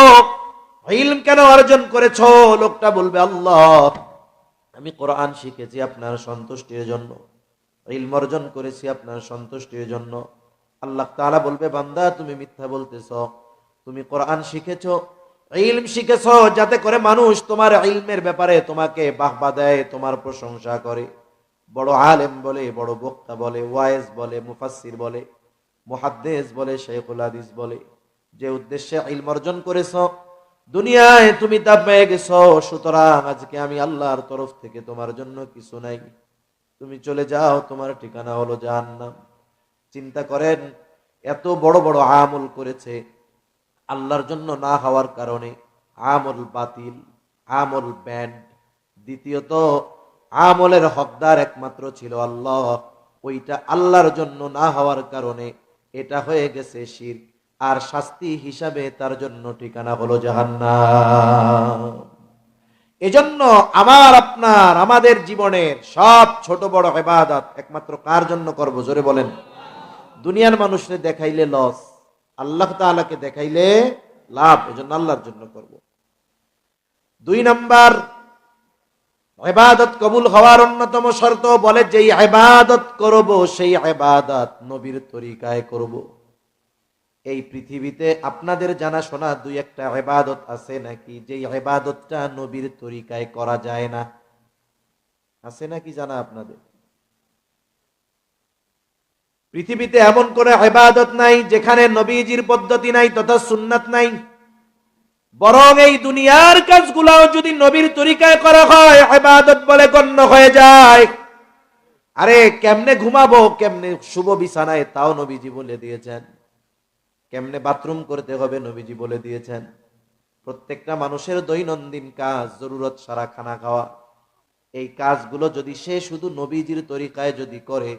ইলম কেন অর্জন করেছো? লোকটা বলবে, আল্লাহ আমি কোরআন শিখেছি আপনার সন্তুষ্টির জন্য, ইলম অর্জন করেছি আপনার সন্তুষ্টির জন্য। আল্লাহ তাআলা বলবে, বান্দা তুমি মিথ্যা বলতেছ, তুমি কোরআন শিখেছো, ইলম শিখেছো যাতে করে মানুষ তোমার ইলমের ব্যাপারে তোমাকে বাহবা দেয়, তোমার প্রশংসা করে, বড় আলেম বলে, বড় বক্তা বলে, ওয়াইজ বলে, মুফাসসির বলে, মুহাদ্দিস বলে, শাইখুল হাদিস বলে। যে উদ্দেশ্যে ইলম অর্জন করেছো দুনিয়ায় তুমি তা পেয়ে গেছো। সুতরাং আজকে আমি আল্লাহর তরফ থেকে তোমার জন্য কিছু নাই, তুমি চলে যাও, তোমার ঠিকানা হলো জাহান্নাম। চিন্তা করেন, এত বড় বড় আমল করেছে, আল্লাহর জন্য না হওয়ার কারণে আমল বাতিল, আমল ব্যান্ড। দ্বিতীয়ত আমলের হকদার একমাত্র ছিল আল্লাহ, ওইটা আল্লাহর জন্য না হওয়ার কারণে এটা হয়ে গেছে শিরক, আর শাস্তি হিসাবে তার জন্য ঠিকানা হলো জাহান্নাম। এজন্য আমার আপনার আমাদের জীবনের সব ছোট বড় ইবাদত একমাত্র কার জন্য করব? জোরে বলেন। দুনিয়ার মানুষকে দেখাইলে লস, আল্লাহ তাআলাকে দেখাইলে লাভ। এজন্য আল্লাহর জন্য করব। 2 নাম্বার, ইবাদত কবুল হওয়ার অন্যতম শর্ত বলে, যেই ইবাদত করব সেই ইবাদত নবীর তরিকায় করব। এই পৃথিবীতে আপনাদের জানা শোনা 2-1টা ইবাদত আছে নাকি যেই ইবাদতটা নবীর তরিকায় করা যায় না? আছে নাকি জানা আপনাদের? পৃথিবীতে এমন কোন ইবাদত নাই যেখানে নবীজির পদ্ধতি নাই তথা সুন্নাত নাই। বরং এই দুনিয়ার কাজগুলোও যদি নবীর তরিকায় করা হয় ইবাদত বলে গণ্য হয়ে যায়। আরে কেমনে ঘুমাবো, কেমনে শুভ বিছানায়, তাও নবীজি বলে দিয়েছেন। কেমনে বাথরুম করতে হবে নবীজি বলে দিয়েছেন। প্রত্যেকটা মানুষের দৈনন্দিন কাজ, জরুরত সারা খানা খাওয়া, এই কাজগুলো যদি সে শুধু নবীজির তরিকায় যদি করে,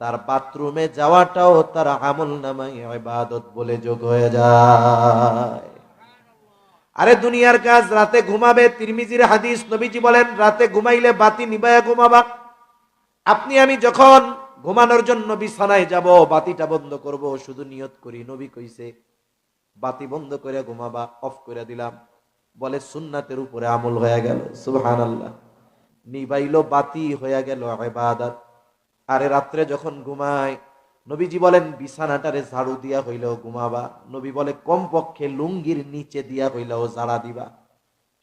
তার বাথরুমে যাওয়াটাও তার আমল নামায় ইবাদত বলে যোগ হয়ে যায়। আরে দুনিয়ার কাজ, রাতে ঘুমাবে, তিরমিজির হাদিস, নবীজি বলেন রাতে ঘুমাইলে বাতি নিবায়া ঘুমাবা। আপনি আমি যখন ঘুমানোর জন্য বিছানায় যাব, বাতিটা বন্ধ করব, শুধু নিয়ত করি নবী কইছে বাতি বন্ধ করে ঘুমাবা, অফ করে দিলাম, বলে সুন্নাতের উপরে আমল হয়ে গেল। সুবহানাল্লাহ। নিবাইলো বাতি হয়ে গেল ইবাদত। আরে রাত্রে যখন ঘুমায় নবীজি বলেন বিছানাটারে ঝাড়ু দিয়া হইলেও ঘুমাবা। নবী বলে কমপক্ষে লুঙ্গির নিচে দিয়া হইলেও ঝাড়া দিবা,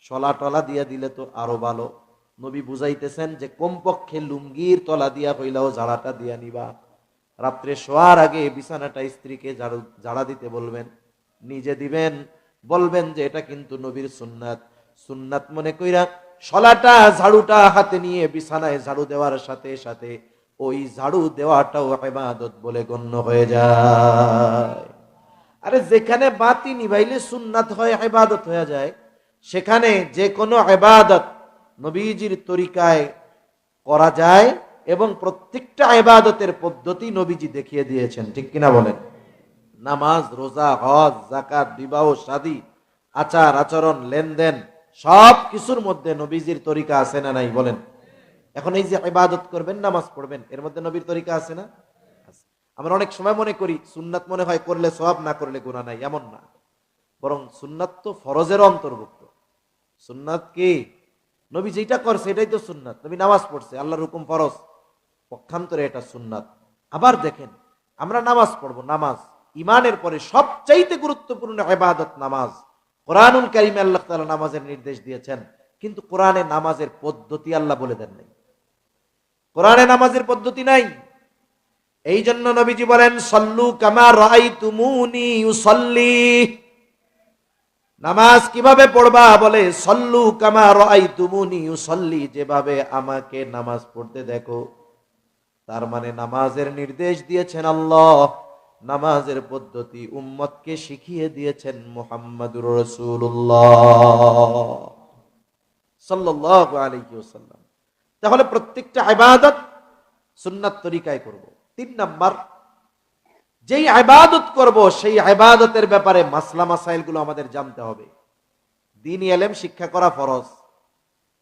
শলা টলা দিয়া দিলে তো আরো ভালো। নবী বুঝাইতেছেন যে কমপক্ষে লুঙ্গির তলা দিয়া হইলেও ঝাড়াটা দিয়া নিবা। রাত্রে শোয়ার আগে বিছানাটা স্ত্রীকে ঝাড়া দিতে বলবেন, নিজে দিবেন, বলবেন যে এটা কিন্তু নবীর সুন্নাত। সুন্নাত মনে কইরা শলাটা ঝাড়ুটা হাতে নিয়ে বিছানায় ঝাড়ু দেওয়ার সাথে সাথে ওই ঝাড়ু দেওয়াটাও ইবাদত বলে গণ্য হয়ে যায়। আরে যেখানে বাতি নিভাইলে সুন্নাত হয়, ইবাদত হয়ে যায়, সেখানে যে কোনো ইবাদত নবীজির তরিকায় করা যায় এবং প্রত্যেকটা ইবাদতের পদ্ধতি নবীজি দেখিয়ে দিয়েছেন। ঠিক কিনা বলেন? নামাজ, রোজা, হজ, যাকাত, বিবাহ, শাদী, আচার আচরণ লেনদেন সব কিছুর মধ্যে নবীজির তরিকা আছে না নাই বলেন? এখন এই যে ইবাদত করবেন, নামাজ পড়বেন, এর মধ্যে নবীর তরিকা আছে না? আছে। আমরা অনেক সময় মনে করি সুন্নাত মনে হয় করলে সওয়াব, না করলে গুনাহ নাই, এমন না। বরং সুন্নাত তো ফরজের অন্তর্ভুক্ত। সুন্নাত কি? নবী যেটা করছে এটাই তো সুন্নাত। নবী নামাজ পড়ছে, আল্লাহর হুকুম ফরজ, পক্ষান্তরে এটা সুন্নাত। আবার দেখেন, আমরা নামাজ পড়বো, নামাজ ইমানের পরে সবচাইতে গুরুত্বপূর্ণ ইবাদত নামাজ। কোরআনুল কারীমে আল্লাহ তাআলা নামাজের নির্দেশ দিয়েছেন, কিন্তু কোরআনে নামাজের পদ্ধতি আল্লাহ বলে দেন নাই। কোরআনে নামাজের পদ্ধতি নাই। এই জন্য নবীজি বলেন, সল্লু কামা রাআইতুমুনি ইউসাল্লি। নামাজ কিভাবে পড়বা? বলে সল্লু কামা রাআইতুমুনি ইউসাল্লি, যেভাবে আমাকে নামাজ পড়তে দেখো। তার মানে নামাজের নির্দেশ দিয়েছেন আল্লাহ, নামাজের পদ্ধতি উম্মতকে শিখিয়ে দিয়েছেন মুহাম্মাদুর রাসূলুল্লাহ সাল্লাল্লাহু আলাইহি ওয়াসাল্লাম। তাহলে প্রত্যেকটা ইবাদত সুন্নাত তরিকায় করব। 3 নাম্বার, যেই ইবাদত করব সেই ইবাদতের ব্যাপারে মাসলা মাসাইল গুলো আমাদের জানতে হবে। দ্বীনি ইলম শিক্ষা করা ফরজ,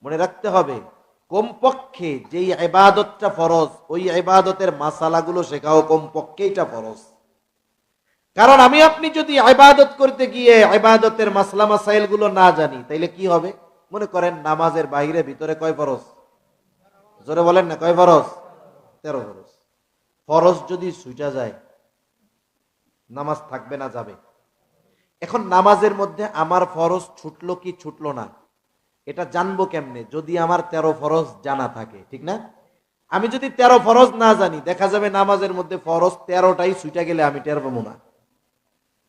মনে রাখতে হবে। কমপক্ষে যেই ইবাদতটা ফরজ, ওই ইবাদতের মাসালাগুলো শেখাও কমপক্ষে এটা ফরজ। কারণ আমি আপনি যদি ইবাদত করতে গিয়ে ইবাদতের মাসলা মাসাইল গুলো না জানি, তাইলে কি হবে? মনে করেন নামাজের বাইরে ভিতরে কয় ফরজ? জোরে বলেন না, কয় ফরজ? 13 ফরজ। ফরজ যদি ছুটা যায়, নামাজ থাকবে না, যাবে? এখন নামাজের মধ্যে আমার ফরজ ছুটলো কি ছুটলো না, এটা জানবো কেমনে? যদি আমার 13 ফরজ জানা থাকে, ঠিক না? আমি যদি 13 ফরজ না জানি, দেখা যাবে নামাজের মধ্যে ফরজ 13টাই ছুটা গেলে আমি টের পাবো না।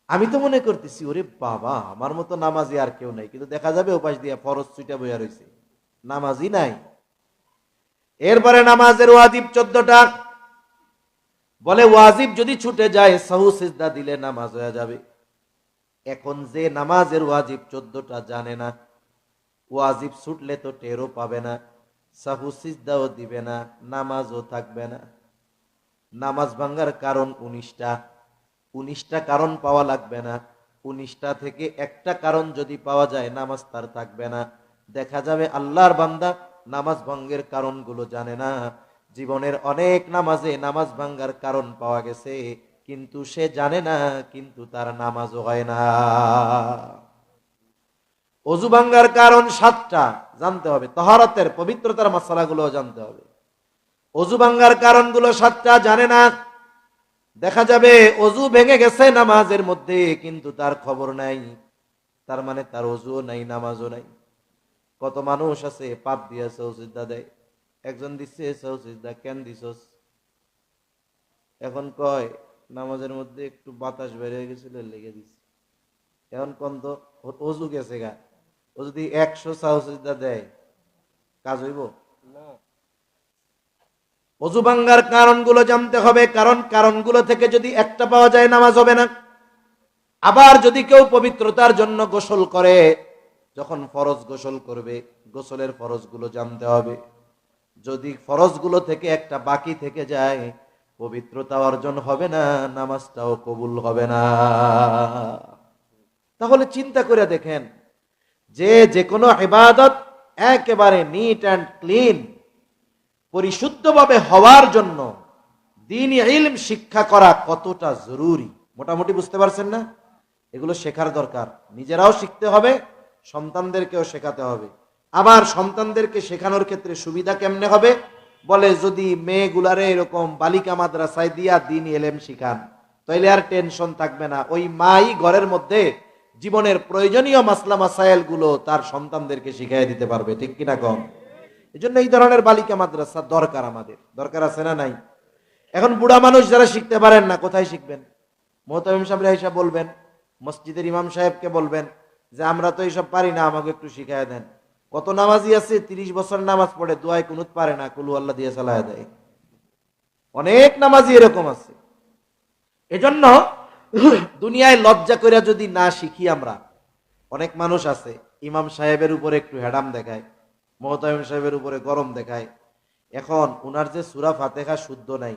আমি তো মনে করতেছি ওরে বাবা, আমার মতো নামাজি আর কেউ নাই, কিন্তু দেখা যাবে ওপাশ দিয়ে ফরজ ছুটা বইয়া রয়েছে, নামাজি নাই। এরপরে নামাজের ওয়াজিব 14টা। বলে ওয়াজিব যদি ছুটে যায়, সাহু সিজদা দিলে নামাজ হয়ে যাবে। এখন যে নামাজের ওয়াজিব 14টা জানে না, ওয়াজিব ছুটলে তো টেরও পাবে না, সাহু সিজদাও দিবে না, নামাজও থাকবে না। নামাজ ভাঙ্গার কারণ 19টা, 19টা কারণ পাওয়া লাগবে না। 19টা থেকে একটা কারণ যদি পাওয়া যায়, নামাজ তার থাকবে না। দেখা যাবে আল্লাহর বান্দা নামাজ ভঙ্গের কারণগুলো জানে না। জীবনের অনেক নামাজে নামাজ ভাঙ্গার কারণ পাওয়া গেছে, কিন্তু সে জানে না, কিন্তু তার নামাজও হয় না। অজু ভাঙ্গার কারণ 7টা, জানতে হবে। তাহারাতের পবিত্রতার মাসালাগুলো জানতে হবে। অজু ভাঙ্গার কারণগুলো 7টা, জানে না। দেখা যাবে অজু ভেঙে গেছে নামাজের মধ্যে, কিন্তু তার খবর নাই, তার মানে তার অজুও নাই, নামাজও নাই। কত মানুষ আছে পাপ দিয়ে সৌসিদ্ধা দেয়, একজন দিচ্ছে সৌসিদ্ধা, কেন দিছস? এখন কয় নামাজের মধ্যে একটু বাতাস বেরিয়ে গেছিল, লেগে দিছে। এখন কোন তো অজু গেছে গা, ও যদি 100 সৌসিদ্ধা দেয়, কাজ হইব? অজু ভাঙ্গার কারণগুলো জানতে হবে, কারণ কারণগুলো থেকে যদি একটা পাওয়া যায়, নামাজ হবে না। আবার যদি কেউ পবিত্রতার জন্য গোসল করে, যখন ফরজ গোসল করবে, গোসলের ফরজগুলো জানতে হবে। যদি ফরজগুলো থেকে একটা বাকি থেকে যায়, পবিত্রতা অর্জন হবে না, নামাজটাও কবুল হবে না। তাহলে চিন্তা করে দেখেন, যে কোনো ইবাদত একেবারে নিট অ্যান্ড ক্লিন, পরিশুদ্ধভাবে হওয়ার জন্য দ্বীনি ইলম শিক্ষা করা কতটা জরুরি, মোটামুটি বুঝতে পারছেন না? এগুলো শেখার দরকার, নিজেরাও শিখতে হবে, সন্তানদেরকেও শেখাতে হবে। আবার সন্তানদেরকে শেখানোর ক্ষেত্রে সুবিধা কেমনে হবে? বলে যদি মেয়েগুলারে এরকম বালিকা মাদ্রাসায় দিয়া দ্বীনি ইলম শিখান, তাইলে আর টেনশন থাকবে না। ওই মাই ঘরের মধ্যে জীবনের প্রয়োজনীয় মাসলা মাসাইল গুলো তার সন্তানদেরকে শিখিয়ে দিতে পারবে, ঠিক কিনা কম? এই জন্য এই ধরনের বালিকা মাদ্রাসা দরকার, আমাদের দরকার আছে না নাই? এখন বুড়া মানুষ যারা শিখতে পারেন না, কোথায় শিখবেন? মোহতামিম সাহেবরা হিসাব বলবেন, মসজিদের ইমাম সাহেবকে বলবেন যে আমরা তো এইসব পারি না, আমাকে একটু শিখায় দেন। কত নামাজি আছে 30 বছর নামাজ পড়ে, দোয়ায় কুনুত পারে না, কুলু আল্লাহ দিয়ে চালায় দেয়। অনেক নামাজি এরকম আছে। এজন্য দুনিয়ায় লজ্জা করে যদি না শিখি আমরা, অনেক মানুষ আছে ইমাম সাহেবের উপরে একটু হেডাম দেখায়, মোহতামিম সাহেবের উপরে গরম দেখায়। এখন উনার যে সূরা ফাতিহা শুদ্ধ নাই,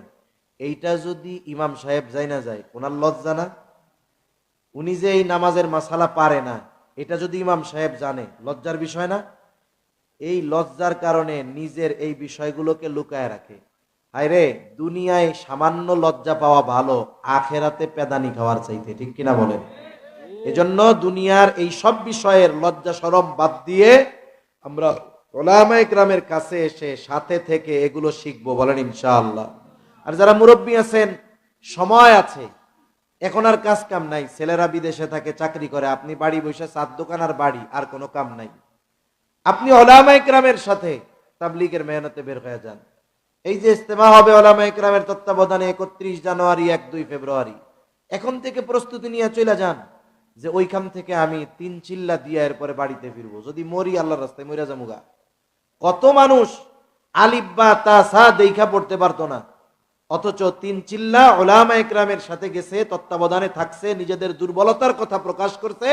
এইটা যদি ইমাম সাহেব যাই না যায়, ওনার লজ্জা না? উনি যে এই নামাজের মাসালা পারে না, এটা যদি ইমাম সাহেব জানে, লজ্জার বিষয় না? এই লজ্জার কারণে নিজের এই বিষয়গুলোকে লুকায় রাখে। হায়রে, দুনিয়ায় সামান্য লজ্জা পাওয়া ভালো আখেরাতে পেদানি খাওয়ার চাইতে, ঠিক কিনা বলেন? এজন্য দুনিয়ার এই সব বিষয়ের লজ্জা শরম বাদ দিয়ে আমরা উলামায়ে কেরামের কাছে এসে সাথে থেকে এগুলো শিখবো, বলেন ইনশাআল্লাহ। আর যারা মুরব্বী আছেন, সময় আছে, এখন আর কাজ কাম নাই, ছেলেরা বিদেশে থাকে, চাকরি করে, আপনি বাড়ি বসে চার দোকান আর বাড়ি, আর কোনো কাম নাই, আপনি উলামায়ে কেরামের সাথে তাবলীগের মেহনতে বের হয়ে যান। এই যে ইজতেমা হবে উলামায়ে কেরামের তত্ত্বাবধানে 31 জানুয়ারি 1-2 ফেব্রুয়ারি, এখন থেকে প্রস্তুতি নিয়ে চলে যান যে ওইখান থেকে আমি 3 চিল্লা দিয়ে এরপরে বাড়িতে ফিরবো, যদি মরি আল্লাহর রাস্তায় মইরা যামুগা। কত মানুষ আলিফ বা তা সা দেখা পড়তে পারতো না, অথচ 3 চিল্লা উলামায়ে কেরামের সাথে গেছে, তত্ত্বাবধানে থাকছে, নিজেদের দুর্বলতার কথা প্রকাশ করছে,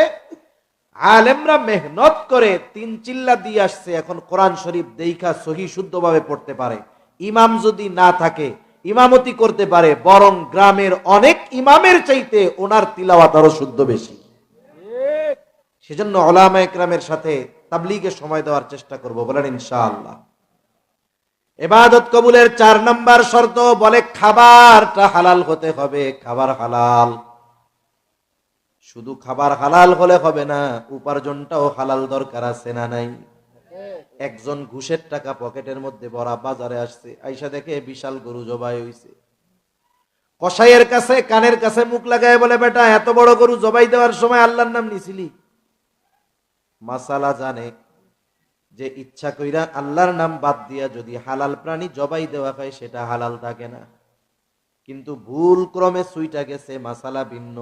আলেমরা মেহনত করে 3 চিল্লা দিয়ে আসছে, এখন কোরআন শরীফ দেখা সহি শুদ্ধভাবে পড়তে পারে। ইমাম যদি না থাকে, ইমামতি করতে পারে, বরং গ্রামের অনেক ইমামের চাইতে ওনার তিলাওয়াত আরো শুদ্ধ বেশি। সেজন্য উলামায়ে কেরামের সাথে তাবলীগে সময় দেওয়ার চেষ্টা করব, বলেন ইনশাআল্লাহ। ইবাদত কবুলের 4 নাম্বার শর্ত বলে খাবারটা হালাল হতে হবে। খাবার হালাল, শুধু খাবার হালাল হলে হবে না, উপার্জনটাও হালাল দরকার আছে না নাই? একজন ঘুষের টাকা পকেটের মধ্যে ভরা বাজারে আসছে, আইসা দেখে বিশাল গরু জবাই হইছে। কসাইয়ের কাছে কানের কাছে মুখ লাগায় বলে, বেটা এত বড় গরু জবাই দেওয়ার সময় আল্লাহর নাম নিছিলি? মাসালা জানে যে ইচ্ছা কইরা আল্লাহর নাম বাদ দিয়া যদি হালাল প্রাণী জবাই দেওয়া হয় সেটা হালাল থাকে না, কিন্তু ভুল ক্রমে সুইটা গেছে, মাসালা ভিন্ন,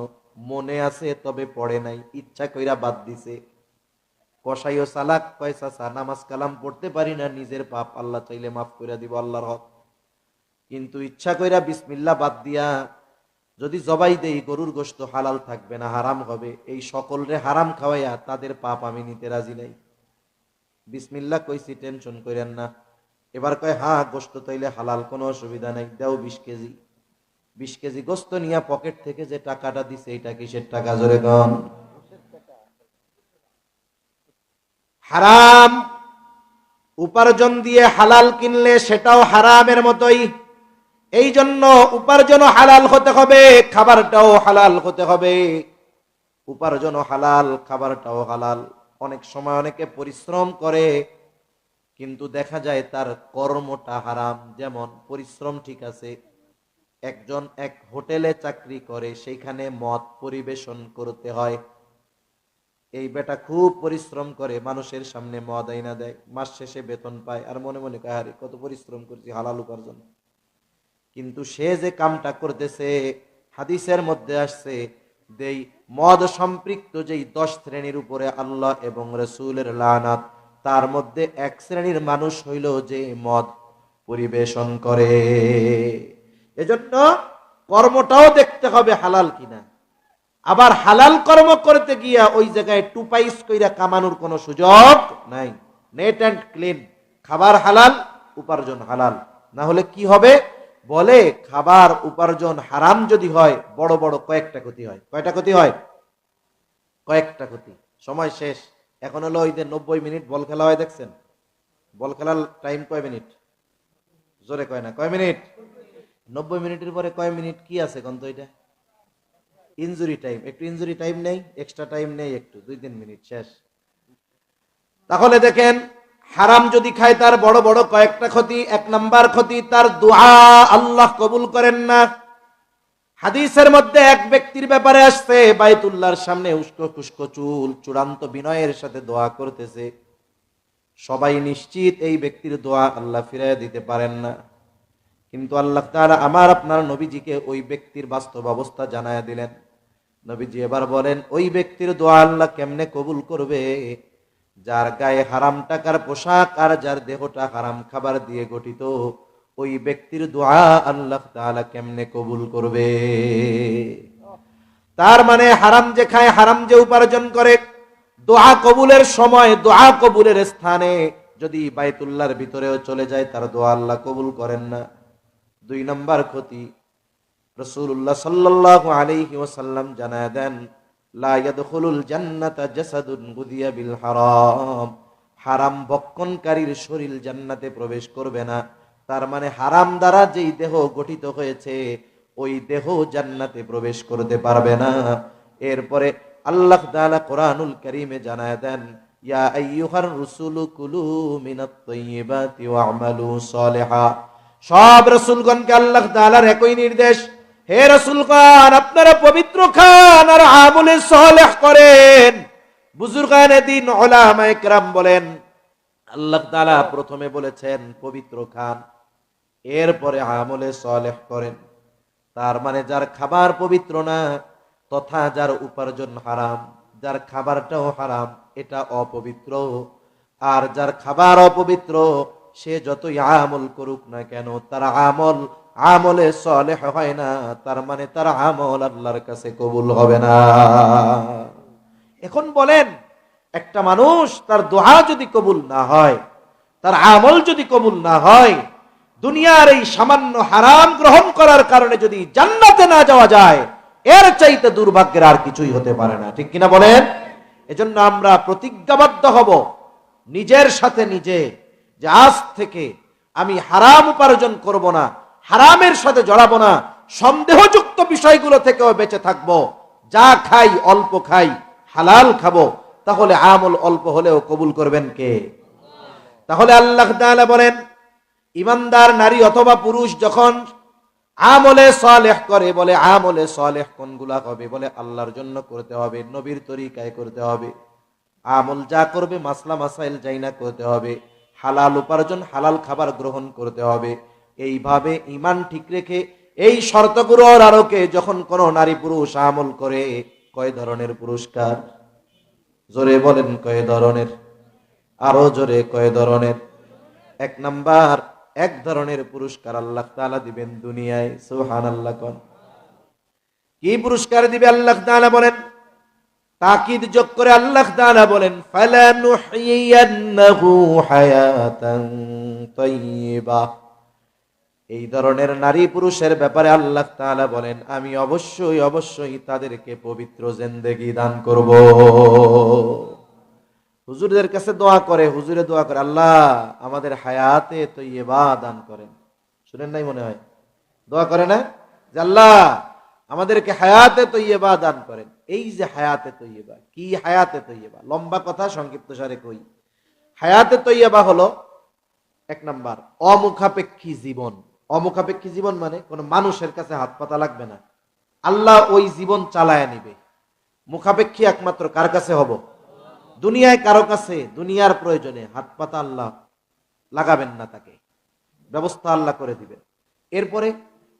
মনে আছে তবে পড়ে নাই, ইচ্ছা কইরা বাদ দিছে। কসাইও সালাক, কয় চাচা নামাজ কালাম পড়তে পারি না, নিজের পাপ আল্লাহ চাইলে মাফ করে দিব, আল্লাহর হক, কিন্তু ইচ্ছা কইরা বিসমিল্লাহ বাদ দিয়া যদি জবাই দেই গরুর গোশত হালাল থাকবে না, হারাম হবে। এই সকলরে হারাম খাওয়াইয়া তাদের পাপ আমি নিতে রাজি নাই। বিসমিল্লাহ কইছি, টেনশন কইরেন না। এবার কয় হ্যাঁ গোশত তাইলে হালাল, কোনো অসুবিধা নাই, দাও 20 কেজি। 20 কেজি গোশত নিয়ে পকেট থেকে যে টাকাটা দিছে, এটা কিসের টাকা জোরে কন? হারাম উপার্জন দিয়ে হালাল কিনলে সেটাও হারামের মতোই। এই জন্য উপার্জনও হালাল হতে হবে, খাবারটাও হালাল হতে হবে। উপার্জনও হালাল, খাবারটাও হালাল। অনেক সময় অনেকে পরিশ্রম করে, কিন্তু দেখা যায় তার কর্মটা হারাম। যেমন পরিশ্রম ঠিক আছে, একজন এক হোটেলে চাকরি করে, সেইখানে মদ পরিবেশন করতে হয়, এই বেটা খুব পরিশ্রম করে, মানুষের সামনে মদ আইনা দেয়, মাস শেষে বেতন পায়, আর মনে মনে কয় আরে কত পরিশ্রম করছি, হালাল উপার্জন। কিন্তু সে যে কামটা করতেছে, হাদিসের মধ্যে আসছে দেই মদ সম্পৃক্ত যেই 10 শ্রেণীর উপরে আল্লাহ এবং রাসূলের লানাত, তার মধ্যে 1 শ্রেণীর মানুষ হইল যে মদ পরিবেশন করে। এজন্য কর্মটাও দেখতে হবে হালাল কিনা। আবার হালাল কর্ম করতে গিয়া ওই জায়গায় টুপাইস কইরা কামানোর কোনো সুযোগ নাই। নেট অ্যান্ড ক্লিন, খাবার হালাল, উপার্জন হালাল। না হলে কি হবে? বলে খাবার উপার্জন হারাম যদি হয়, বড় বড় কয়েকটা ক্ষতি হয়। কয়টা ক্ষতি হয়? কয়েকটা ক্ষতি। সময় শেষ, এখন হলো ওই যে 90 মিনিট বল খেলা হয়, দেখছেন? বল খেলার টাইম কয় মিনিট? জোরে কয় না, কয় মিনিট? 90 মিনিটের পরে কয় মিনিট কি আছে কোন তো? এটা ইনজুরি টাইম, একটু ইনজুরি টাইম নেই, এক্সট্রা টাইম নেই, একটু 2-3 মিনিট, শেষ। তাহলে দেখেন, হারাম যদি খায় তার বড় বড় কয়েকটা ক্ষতি। 1 নাম্বার ক্ষতি, তার দোয়া আল্লাহ কবুল করেন না। হাদিসের মধ্যে এক ব্যক্তির ব্যাপারে আসছে, বাইতুল্লাহর সামনে উস্কো খুস্কো চুল, চূড়ান্ত বিনয়ের সাথে দোয়া করতেছে। সবাই নিশ্চিত এই ব্যক্তির দোয়া আল্লাহ ফিরাইয়া দিতে পারেন না, কিন্তু আল্লাহ তাআলা আমার আপনার নবীজিকে ওই ব্যক্তির বাস্তব অবস্থা জানায়া দিলেন। নবীজি এবার বলেন, ওই ব্যক্তির দোয়া আল্লাহ কেমনে কবুল করবে? যার গায়ে হারাম টাকার পোশাক আর যার দেহটা হারাম খাবার দিয়ে গঠিত, ওই ব্যক্তির দোয়া আল্লাহ তাআলা কেমনে কবুল করবে? তার মানে হারাম যে খায়, হারাম যে উপার্জন করে, দোয়া কবুলের সময়, দোয়া কবুলের স্থানে যদি বাইতুল্লাহর ভিতরেও চলে যায়, তার দোয়া আল্লাহ কবুল করেন না। 2 নম্বর ক্ষতি, রাসূলুল্লাহ সাল্লাল্লাহু আলাইহি ওয়াসাল্লাম জানায় দেন, লা ইয়াদখুলুল জান্নাতা জাসাদুন গুদিয়া বিল হারাম, হারাম ভক্ষণকারীর শরীর জান্নাতে প্রবেশ করবে না। তার মানে হারাম দ্বারা যেই দেহ গঠিত হয়েছে ওই দেহ জান্নাতে প্রবেশ করতে পারবে না। এরপরে আল্লাহ তাআলা কোরআনুল কারীমে জানায় দেন, ইয়া আইয়ুহার রুসুলু কুলু মিনাত তাইয়্যিবাতি ওয়া'মালু সালিহা। সব রাসূলগণকে আল্লাহ তাআলার একই নির্দেশ, হে রাসূলগণ আপনারা পবিত্র খান আর আমলে সালেহ করেন। বুজুর্গানে দ্বীন উলামায়ে কেরাম বলেন, আল্লাহ তাআলা প্রথমে বলেছেন পবিত্র খান, এরপরে আমলে সালেহ করেন। তার মানে যার খাবার পবিত্র না তথা যার উপার্জন হারাম, যার খাবারটাও হারাম এটা অপবিত্র। আর যার খাবার অপবিত্র সে যতই আমল করুক না কেন তার আমলে সালেহ হয় না, তার মানে তার আমল আল্লাহর কাছে কবুল হবে না। এখন বলেন, একটা মানুষ তার দোয়া যদি কবুল না হয়, তার আমল যদি কবুল না হয়, দুনিয়ার এই সামান্য হারাম গ্রহণ করার কারণে যদি জান্নাতে না যাওয়া যায়, এর চাইতে দুর্ভাগ্যের আর কিছুই হতে পারে না। ঠিক কিনা বলেন? এজন্য আমরা প্রতিজ্ঞাবদ্ধ হব নিজের সাথে নিজে, যে আজ থেকে আমি হারাম উপার্জন করব না, হারামের সাথে জড়াবো না, সন্দেহযুক্ত বিষয়গুলো থেকেও বেঁচে থাকবো। যা খাই অল্প খাই, হালাল খাবো, তাহলে আমল অল্প হলেও কবুল করবেন কে? তাহলে আল্লাহ তাআলা বলেন, ইমানদার নারী অথবা পুরুষ যখন আমলে সালেহ করে, বলে আমলে সালেহ কোনগুলা হবে? বলে আল্লাহর জন্য করতে হবে, নবীর তরিকায় করতে হবে। আমল যা করবে মাসলা মাসাইল যাইনা করতে হবে, হালাল উপার্জন হালাল খাবার গ্রহণ করতে হবে। এইভাবে ঈমান ঠিক রেখে এই শর্তগুলোর আলোকে যখন কোন নারী পুরুষ আমল করে, কয় ধরনের পুরস্কার? জোরে বলেন কয় ধরনের? আরো জোরে কয় ধরনের? এক নাম্বার, এক ধরনের পুরস্কার আল্লাহ তাআলা দিবেন দুনিয়ায়। সুবহানাল্লাহ কোন? কি পুরস্কার দিবে আল্লাহ তাআলা বলেন? তাকিদ যোগ করে আল্লাহ তাআলা বলেন, ফালানুহইয়ান্নাহু হায়াতান তাইয়্যিবা। এই ধরনের নারী পুরুষের ব্যাপারে আল্লাহ তাআলা বলেন, আমি অবশ্যই অবশ্যই তাদেরকে পবিত্র জিন্দেগি দান করব। হুজুরদের কাছে দোয়া করে, হুজুরে দোয়া করে, আল্লাহ আমাদের হায়াতে তৈয়বা দান করেন। শুনেন নাই মনে হয়? দোয়া করে না যে আল্লাহ আমাদেরকে হায়াতে তৈয়বা দান করেন। এই যে হায়াতে তৈয়বা, কি হায়াতে তৈয়বা? লম্বা কথা সংক্ষিপ্ত সারে কই। হায়াতে তৈয়বা হলো এক নাম্বার অমুখাপেক্ষী জীবন। অমুখাপেক্ষী জীবন মানে কোন মানুষের কাছে হাত পাতা লাগবে না, আল্লাহ ওই জীবন চালায় নিবে। মুখাপেক্ষী একমাত্র কার কাছে হব? দুনিয়ায় কারো কাছে দুনিয়ার প্রয়োজনে হাত পাতা আল্লাহ লাগাবেন না, তাকে ব্যবস্থা আল্লাহ করে দিবেন। এরপরে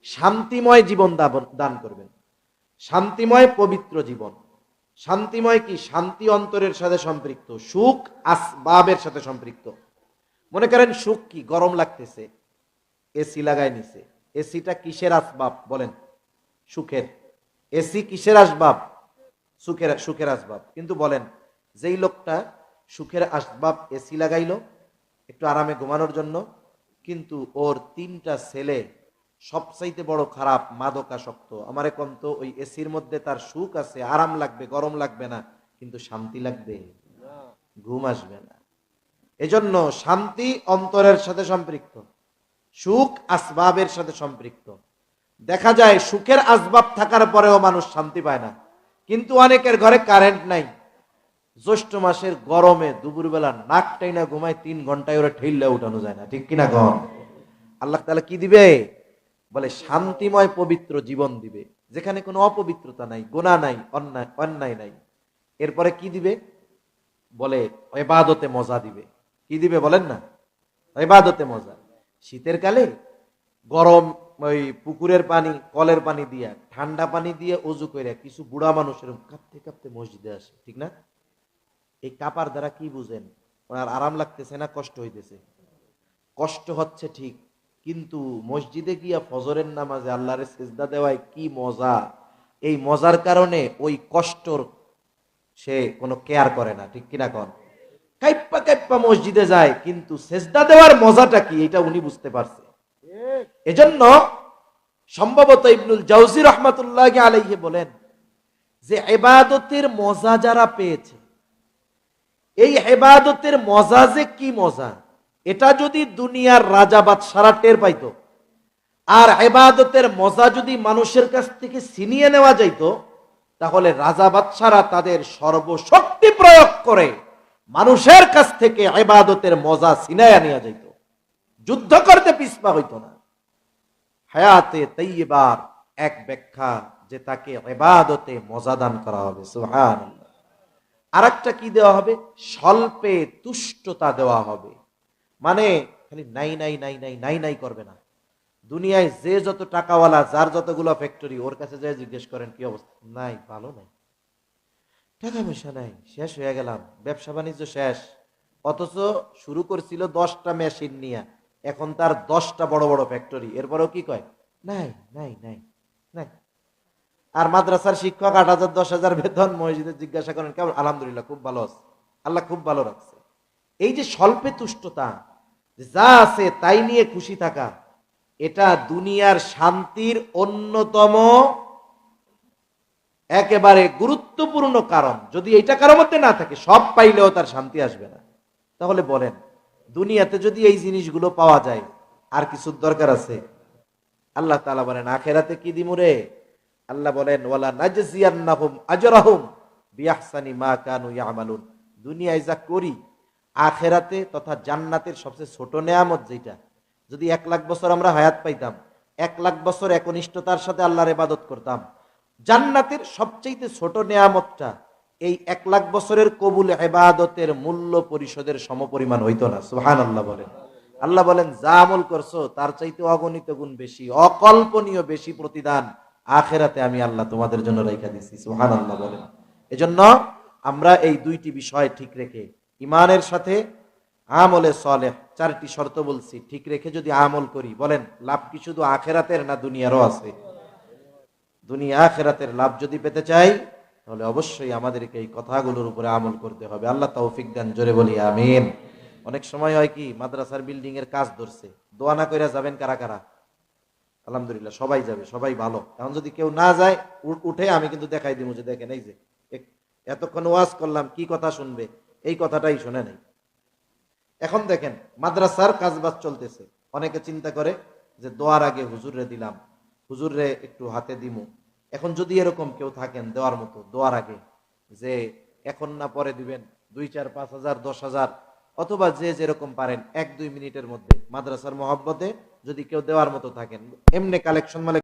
শান্তিময় জীবন দান করবেন, শান্তিময় পবিত্র জীবন। শান্তিময় কি? শান্তি অন্তরের সাথে সম্পৃক্ত, সুখ আসবাবের সাথে সম্পৃক্ত। মনে করেন সুখ কি? গরম লাগতেছে, এসি লাগাই নিছে। এসিটা কিসের আসবাব বলেন? সুখের। এসি কিসের আসবাব? সুখের আসবাব। কিন্তু বলেন, যেই লোকটা সুখের আসবাব এসি লাগাইলো একটু আরামে ঘুমানোর জন্য, কিন্তু ওর 3টা ছেলে সবচাইতে বড় খারাপ মাদকাসক্ত, আমারে কোন তো ওই এসির মধ্যে তার সুখ আছে, আরাম লাগবে, গরম লাগবে না, কিন্তু শান্তি লাগবে, ঘুম আসবে না। এজন্য শান্তি অন্তরের সাথে সম্পৃক্ত, সুখ আসবাবের সাথে সম্পৃক্ত। দেখা যায় সুখের আসবাব থাকার পরেও মানুষ শান্তি পায় না। কিন্তু অনেকের ঘরে কারেন্ট নাই, জ্যৈষ্ঠ মাসের গরমে দুপুরবেলা নাক টাইনা ঘুমায়, 3 ঘন্টায় ওরা ঠেললে উঠানো যায় না। ঠিক কিনা গণ? আল্লাহ তাআলা কি দিবে? বলে শান্তিময় পবিত্র জীবন দিবে, যেখানে কোনো অপবিত্রতা নাই, গুনাহ নাই, অন্যায় নাই। এরপরে কি দিবে? বলে ইবাদতে মজা দিবে। কি দিবে বলেন না? ইবাদতে মজা। শীতের কালে গরম ওই পুকুরের পানি, কলের পানি দিয়া, ঠান্ডা পানি দিয়ে ওযু করে কিছু বুড়া মানুষের কাঁপতে কাঁপতে মসজিদে আসে, ঠিক না? এই কাপার দ্বারা কি বুঝেন? ওনার আরাম লাগতেছে না কষ্ট হইতেছে? কষ্ট হচ্ছে ঠিক, কিন্তু মসজিদে গিয়া ফজরের নামাজে আল্লাহরে সিজদা দেওয়ায় কি মজা! এই মজার কারণে ওই কষ্টর সে কোনো কেয়ার করে না। ঠিক কিনা কন? কাইপ্পা কাইপ্পা মসজিদে যায়, কিন্তু সিজদা দেওয়ার মজাটা কি এটা উনি বুঝতে পারছে। এজন্য সম্ভবত ইবনুল জাওজি রাহমাতুল্লাহি আলাইহি বলেন, যে ইবাদতের মজা যারা পেয়েছে, এই ইবাদতের মজা যে কি মজা, এটা যদি দুনিয়ার রাজা বাদশারা টের পাইতো, আর ইবাদতের মজা যদি মানুষের কাছ থেকে ছিনিয়ে নেওয়া যাইত, তাহলে রাজা বাদশারা তাদের সর্বশক্তি প্রয়োগ করে মানুষের কাছ থেকে ইবাদতের মজা ছিনাইয়া নিয়ে যাইত, যুদ্ধ করতে পিছপা হইতো না। হায়াতে তাইয়্যিবার এক ব্যাখ্যা যে তাকে ইবাদতে মজা দান করা হবে, সুবহানাল্লাহ। আরেকটা কি দেওয়া হবে? স্বল্পে তুষ্টতা দেওয়া হবে। মানে খালি নাই নাই নাই নাই নাই নাই করবে না। দুনিয়ায় যে যত টাকাওয়ালা, যার যতগুলো ফ্যাক্টরি, ওর কাছে যায় জিজ্ঞেস করেন কি অবস্থা, নাই, ভালো নাই, টাকা পয়সা নাই, শেষ হয়ে গেলাম, ব্যবসা বাণিজ্য শেষ। অথচ শুরু করছিল 10টা মেশিন নিয়ে, এখন তার 10টা বড় বড় ফ্যাক্টরি, এরপরেও কি কয়, নাই নাই নাই নাই। আর মাদ্রাসার শিক্ষক 8,000 10,000 বেতন, মসজিদে জিজ্ঞাসা করেন কেমন, আলহামদুলিল্লাহ খুব ভালো আছে, আল্লাহ খুব ভালো রাখছে। এই যে স্বল্পে তুষ্টতা, যা আছে তাই নিয়ে খুশি থাকা, এটা দুনিয়ার শান্তির অন্যতম একেবারে গুরুত্বপূর্ণ কারণ। যদি এইটা কারোর মধ্যে না থাকে, সব পাইলেও তার শান্তি আসবে না। তাহলে বলেন, দুনিয়াতে যদি এই জিনিসগুলো পাওয়া যায়, আর কিছুর দরকার আছে? আল্লাহ তাআলা বলেন আখিরাতে কি দিমু রে? আল্লাহ বলেন ওয়ালা নাজজিয়ান্নাহুম আজরাহুম বিআহসানি মা কানু ইয়ামালুন। দুনিয়ায় যা করি, আখিরাতে তথা জান্নাতের সবচেয়ে ছোট নেয়ামত যেটা, যদি 1 লাখ বছর আমরা হায়াত পাইতাম, 1 লাখ বছর একনিষ্ঠতার সাথে আল্লাহর ইবাদত করতাম, জান্নাতের সবচেয়ে ছোট নেয়ামতটা এই 1 লাখ বছরের কবুল ইবাদতের মূল্য পরিশোধের সমপরিমাণ হইতো না। সুবহানাল্লাহ বলেন। আল্লাহ বলেন যা আমল করছো তার চাইতে অগণিত গুণ বেশি, অকল্পনীয় বেশি প্রতিদান আখিরাতে আমি আল্লাহ তোমাদের জন্য রাইখা দিছি। সুবহানাল্লাহ বলেন। এজন্য আমরা এই দুইটি বিষয় ঠিক রেখে, ঈমানের সাথে আমলে সালেহ, 4টি শর্ত বলছি, ঠিক রেখে যদি আমল করি, বলেন লাভ কি শুধু আখিরাতের না দুনিয়ারও আছে? দুনিয়া আখিরাতের লাভ যদি পেতে চাই, তাহলে অবশ্যই আমাদেরকে এই কথাগুলোর উপরে আমল করতে হবে। আল্লাহ তৌফিক দেন, জোরে বলি আমিন। অনেক সময় হয় কি, মাদ্রাসার বিল্ডিং এর কাজ ধরছে, দোয়া না কইরা যাবেন কারা কারা? আলহামদুলিল্লাহ সবাই যাবে, সবাই ভালো। এখন যদি কেউ না যায়, উঠে আমি কিন্তু দেখাই দিব যে দেখেন এই যে এতক্ষণ ওয়াজ করলাম, কি কথা শুনবে? এই কথাটাই শুনে নাই। এখন দেখেন মাদ্রাসার কাজবাজ চলতেছে, অনেকে চিন্তা করে যে দোয়ার আগে হুজুররে দিলাম, হুজুররে একটু হাতে দিমু। এখন যদি এরকম কেউ থাকেন দেওয়ার মতো, দোয়ার আগে যে এখন না পরে দিবেন, 2, 4, 5 হাজার 10,000, অথবা যে যেরকম পারেন 1-2 মিনিটের মধ্যে মাদ্রাসার মহব্বতে যদি কেউ দেওয়ার মতো থাকেন, এমনি কালেকশন মানে